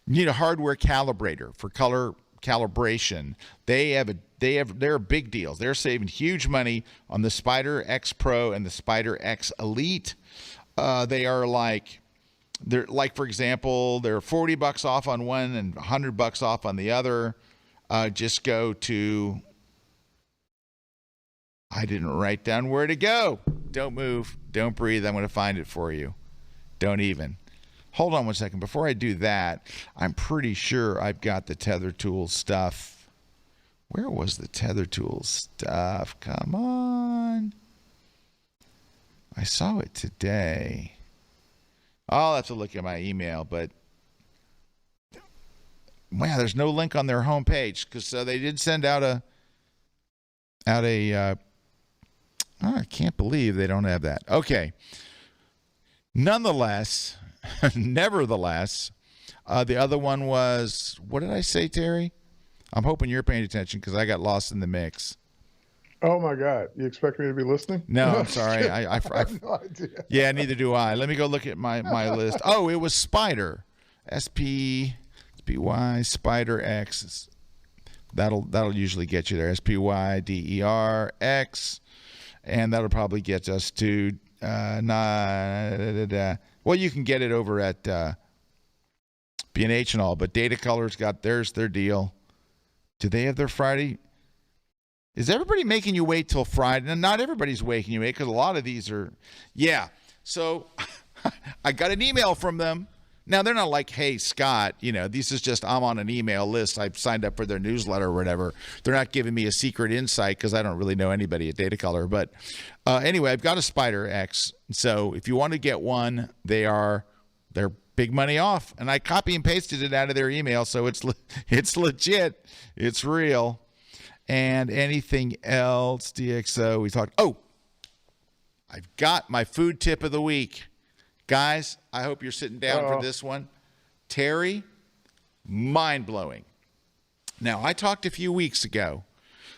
need a hardware calibrator for color calibration, they're big deals. They're saving huge money on the Spyder X Pro and the Spyder X Elite. They are like they're like, for example, they're $40 off on one and $100 off on the other. Just go to, I didn't write down where to go. Don't move. Don't breathe. I'm going to find it for you. Don't even. Hold on one second. Before I do that, I'm pretty sure I've got the Tether Tools stuff. Where was the Tether Tools stuff? Come on. I saw it today. I'll have to look at my email, but wow, there's no link on their homepage because they did send out a I can't believe they don't have that. Okay. Nonetheless, nevertheless, the other one was, what did I say, Terry? I'm hoping you're paying attention because I got lost in the mix. Oh my God! You expect me to be listening? No, I'm sorry. I have no idea. Yeah, neither do I. Let me go look at my list. Oh, it was Spider, SPY Spider X. That'll usually get you there. SPYDERX, and that'll probably get us to well, you can get it over at B&H and all, but Data Color's got their deal. Do they have their Friday? Is everybody making you wait till Friday? And not everybody's making you wait because a lot of these are, yeah. So I got an email from them. Now, they're not like, hey, Scott, this is just I'm on an email list. I've signed up for their newsletter or whatever. They're not giving me a secret insight because I don't really know anybody at Data Color. But anyway, I've got a Spider X. So if you want to get one, they're big money off. And I copy and pasted it out of their email. So it's legit. It's real. And anything else, DXO, we talked. Oh, I've got my food tip of the week. Guys, I hope you're sitting down for this one. Terry, mind-blowing. Now, I talked a few weeks ago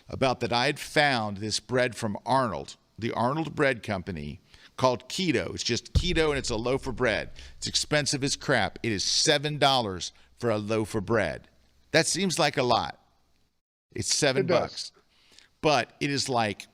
about that I had found this bread from Arnold, the Arnold Bread Company, called Keto. It's just keto, and it's a loaf of bread. It's expensive as crap. It is $7 for a loaf of bread. That seems like a lot. It's $7. But it is like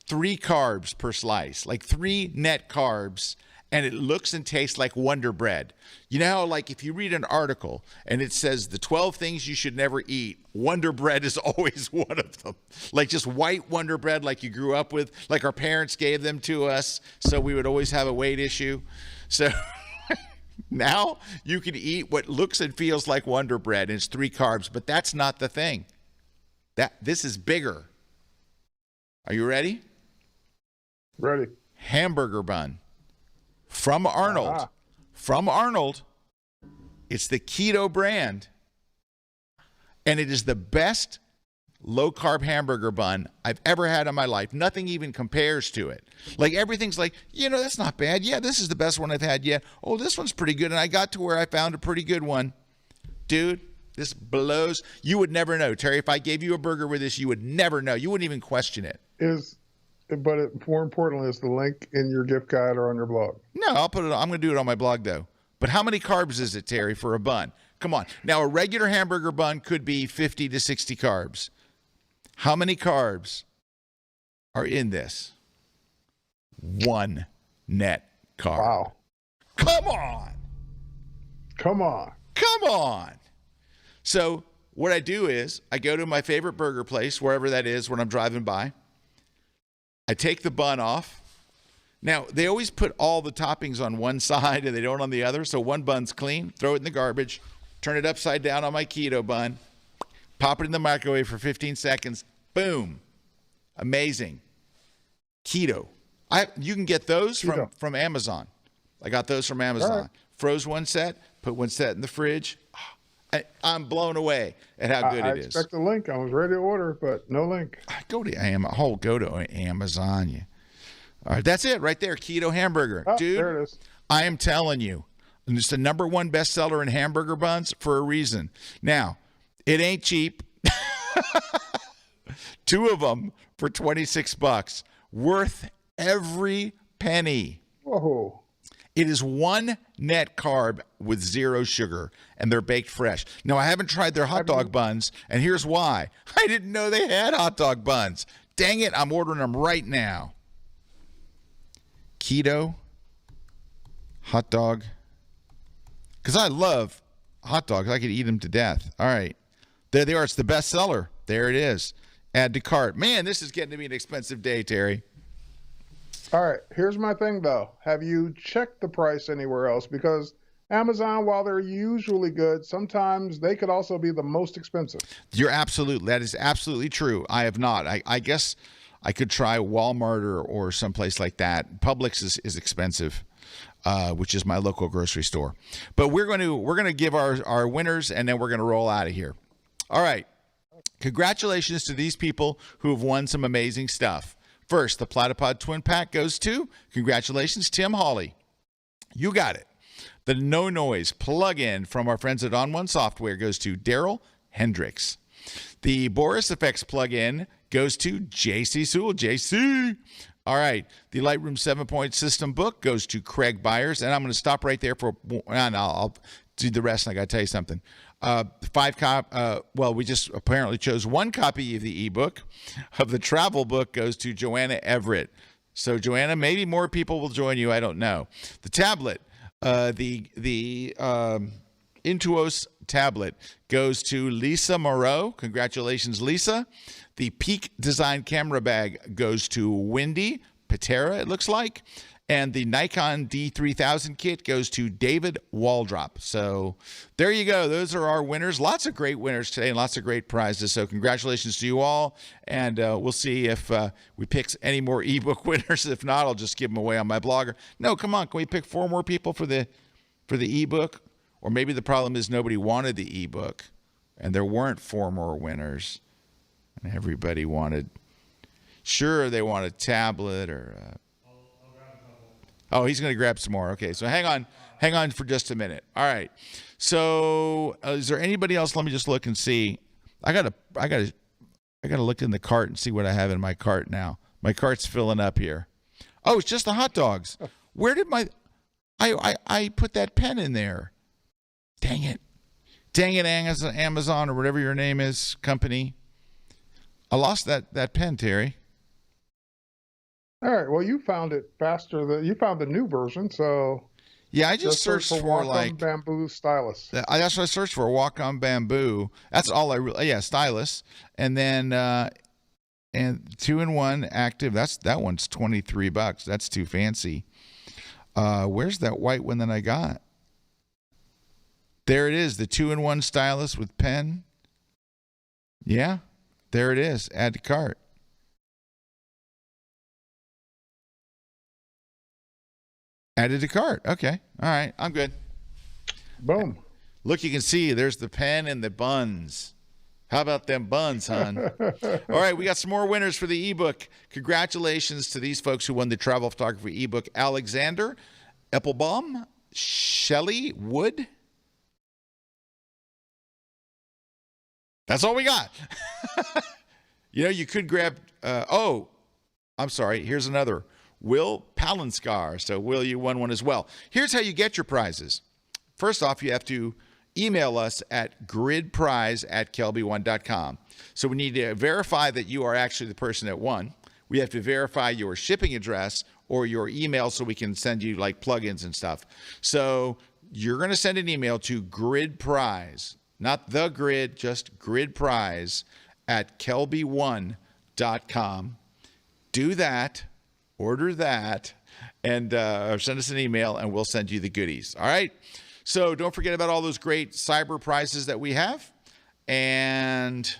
3 carbs per slice, like 3 net carbs, and it looks and tastes like Wonder Bread. You know how, like, if you read an article and it says the 12 things you should never eat, Wonder Bread is always one of them. Like just white Wonder Bread like you grew up with, like our parents gave them to us, so we would always have a weight issue. So now you can eat what looks and feels like Wonder Bread, and it's 3 carbs, but that's not the thing. This is bigger. Are you ready? Ready. Hamburger bun from Arnold. From Arnold. It's the keto brand. And it is the best low-carb hamburger bun I've ever had in my life. Nothing even compares to it. Like everything's like, that's not bad. Yeah, this is the best one I've had yet. Oh, this one's pretty good. And I got to where I found a pretty good one. Dude, this blows. You would never know. Terry, if I gave you a burger with this, you would never know. You wouldn't even question it. More importantly, is the link in your gift guide or on your blog? No, I'm going to do it on my blog, though. But how many carbs is it, Terry, for a bun? Come on. Now, a regular hamburger bun could be 50 to 60 carbs. How many carbs are in this? 1 net carb. Wow. Come on. Come on. Come on. So what I do is I go to my favorite burger place, wherever that is, when I'm driving by. I take the bun off. Now, they always put all the toppings on one side and they don't on the other. So one bun's clean, throw it in the garbage, turn it upside down on my keto bun, pop it in the microwave for 15 seconds. Boom. Amazing. Keto. You can get those from Amazon. I got those from Amazon. Right. Froze one set, put one set in the fridge. I'm blown away at how good it is. I expect the link. I was ready to order, but no link. Go to Amazon. All right, that's it right there. Keto hamburger. Dude, there it is. I am telling you, it's the #1 bestseller in hamburger buns for a reason. Now, it ain't cheap. 2 of them for $26. Worth every penny. Whoa. It is 1 net carb with 0 sugar, and they're baked fresh. Now, I haven't tried their hot dog buns, and here's why. I didn't know they had hot dog buns. Dang it, I'm ordering them right now. Keto hot dog because I love hot dogs. I could eat them to death. All right. There they are. It's the best seller. There it is. Add to cart. Man, this is getting to be an expensive day, Terry. All right, here's my thing though. Have you checked the price anywhere else? Because Amazon, while they're usually good, sometimes they could also be the most expensive. That is absolutely true. I have not. I guess I could try Walmart or someplace like that. Publix is expensive, which is my local grocery store. But we're going to give our winners, and then we're going to roll out of here. All right. Congratulations to these people who have won some amazing stuff. First, the Platypod Twin Pack goes to, congratulations, Tim Hawley. You got it. The No Noise plug-in from our friends at On One Software goes to Daryl Hendricks. The Boris Effects plug-in goes to JC Sewell. JC. All right. The Lightroom 7-point system book goes to Craig Byers. And I'm going to stop right there and I'll do the rest. And I got to tell you something. We just apparently chose one copy of the ebook. Of the travel book goes to Joanna Everett. So Joanna, maybe more people will join you. I don't know. The tablet, the Intuos tablet goes to Lisa Moreau. Congratulations, Lisa. The Peak Design camera bag goes to Wendy Patera, it looks like. And the Nikon D3000 kit goes to David Waldrop. So there you go. Those are our winners. Lots of great winners today and lots of great prizes. So congratulations to you all. And we'll see if we pick any more ebook winners. If not, I'll just give them away on my blogger. No, come on. Can we pick 4 more people for the ebook? Or maybe the problem is nobody wanted the ebook and there weren't 4 more winners. And everybody wanted, they wanted a tablet or... Oh, he's going to grab some more. Okay, so hang on for just a minute. All right. So, is there anybody else? Let me just look and see. I gotta look in the cart and see what I have in my cart now. My cart's filling up here. Oh, it's just the hot dogs. Where did I put that pen in there? Dang it, Amazon or whatever your name is, company. I lost that pen, Terry. All right. Well, you found it faster. You found the new version, so yeah. I just searched for like bamboo stylus. That's what I searched for. Walk-on bamboo. That's all stylus, and then and 2-in-1 active. That one's $23. That's too fancy. Where's that white one that I got? There it is. The 2-in-1 stylus with pen. Yeah, there it is. Add to cart. Added to cart. Okay. All right. I'm good. Boom. Look, you can see there's the pen and the buns. How about them buns, hon? All right. We got some more winners for the ebook. Congratulations to these folks who won the travel photography ebook. Alexander Eppelbaum, Shelley Wood. That's all we got. You could grab, I'm sorry. Here's another. Will Palinskar. So, Will, you won one as well. Here's how you get your prizes. First off, you have to email us at gridprize@kelby1.com. So we need to verify that you are actually the person that won. We have to verify your shipping address or your email so we can send you like plugins and stuff. So you're going to send an email to gridprize, not the grid, just gridprize@kelby1.com. Do that. Order that and or send us an email and we'll send you the goodies. All right. So don't forget about all those great cyber prizes that we have. And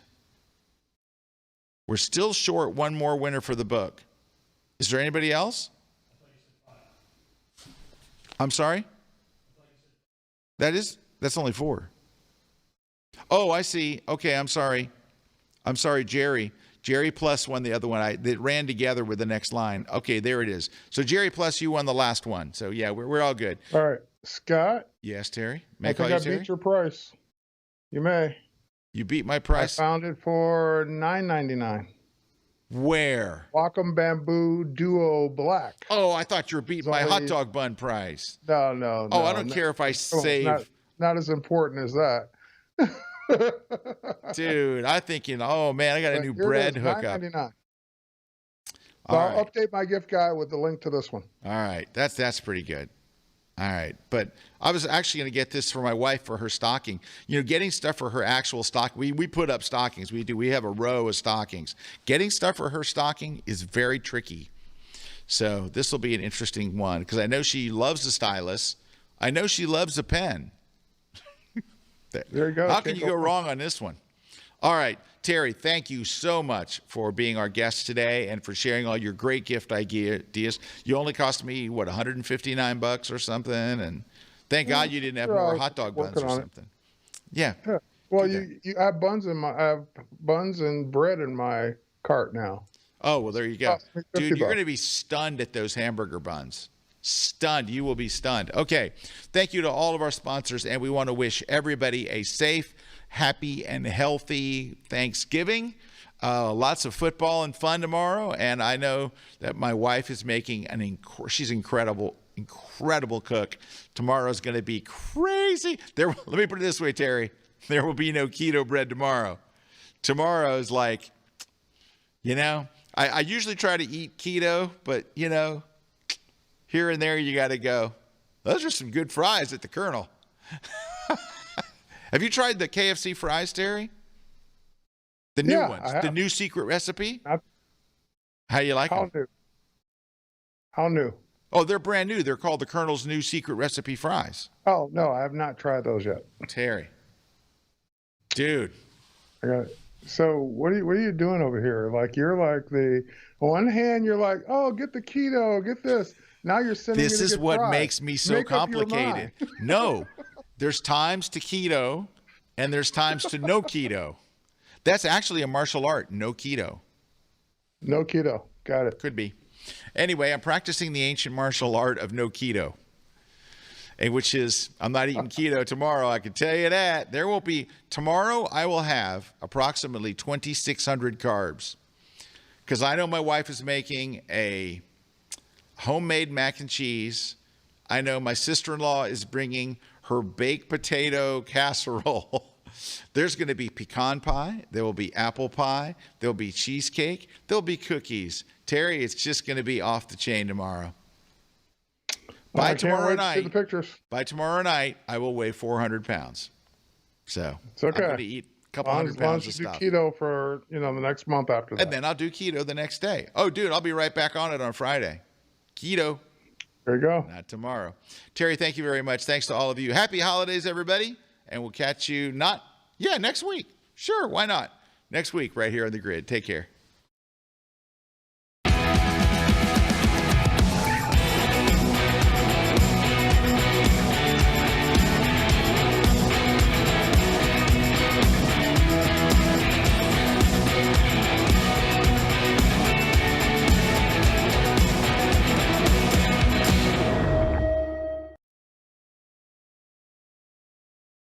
we're still short one more winner for the book. Is there anybody else? I'm sorry? That's only 4. Oh, I see. Okay. I'm sorry, Jerry. Jerry Plus won the other one. That ran together with the next line. Okay, there it is. So Jerry Plus, you won the last one. So yeah, we're all good. All right, Scott. Yes, Terry. I think I beat your price. You may. You beat my price. I found it for $9.99. Where? Wacom Bamboo Duo Black. Oh, I thought you were beating my hot dog bun price. No. Oh, I don't care if I save. Not as important as that. Dude, I'm thinking, oh man, I got a new bread hookup. $9.99. So I'll update my gift guide with the link to this one. All right, that's pretty good. All right. But I was actually going to get this for my wife for her stocking. You know, getting stuff for her actual stock. We put up stockings. We have a row of stockings. Getting stuff for her stocking is very tricky. So this will be an interesting one because I know she loves the stylus. I know she loves the pen. There you go. How can you go wrong on this one? All right. Terry, thank you so much for being our guest today and for sharing all your great gift ideas. You only cost me, what, $159 or something? And thank God you didn't have more hot dog buns or something. Yeah. Well, you have I have buns and bread in my cart now. Oh, well, there you go. Dude, you're $50. going to be stunned at those hamburger buns. Stunned. You will be stunned. Okay. Thank you to all of our sponsors, and we want to wish everybody a safe, happy, and healthy Thanksgiving. Lots of football and fun tomorrow, and I know that my wife is making she's incredible cook. Tomorrow's going to be crazy. Let me put it this way, Terry. There will be no keto bread tomorrow. Tomorrow is like, you know, I usually try to eat keto, but, you know, here and there you got to go. Those are some good fries at the Colonel. Have you tried the KFC fries, Terry? The new ones, the new secret recipe? How you like them? How new? Oh, they're brand new. They're called the Colonel's new secret recipe fries. Oh, no, I have not tried those yet. Terry. Dude. I got it. So what are you doing over here? Like, you're like on one hand, you're like, oh, get the keto, get this. Now you're sending This me to is get what fries. makes me so complicated. No, there's times to keto and there's times to no keto. That's actually a martial art, no keto. No keto. Got it. Could be. Anyway, I'm practicing the ancient martial art of no keto, which is I'm not eating keto tomorrow. I can tell you that. There will be tomorrow. I will have approximately 2,600 carbs because I know my wife is making a homemade mac and cheese. I know my sister-in-law is bringing her baked potato casserole. There's going to be pecan pie. There will be apple pie. There'll be cheesecake. There'll be cookies. Terry, it's just going to be off the chain tomorrow. By tomorrow night, see the pictures. By tomorrow night, I will weigh 400 pounds. So it's okay. I'm going to eat a couple hundred pounds of stuff. Do keto for the next month after that. And then I'll do keto the next day. Oh, dude, I'll be right back on it on Friday. Keto. There you go. Not tomorrow. Terry, thank you very much. Thanks to all of you. Happy holidays, everybody. And we'll catch you next week. Sure, why not? Next week right here on The Grid. Take care.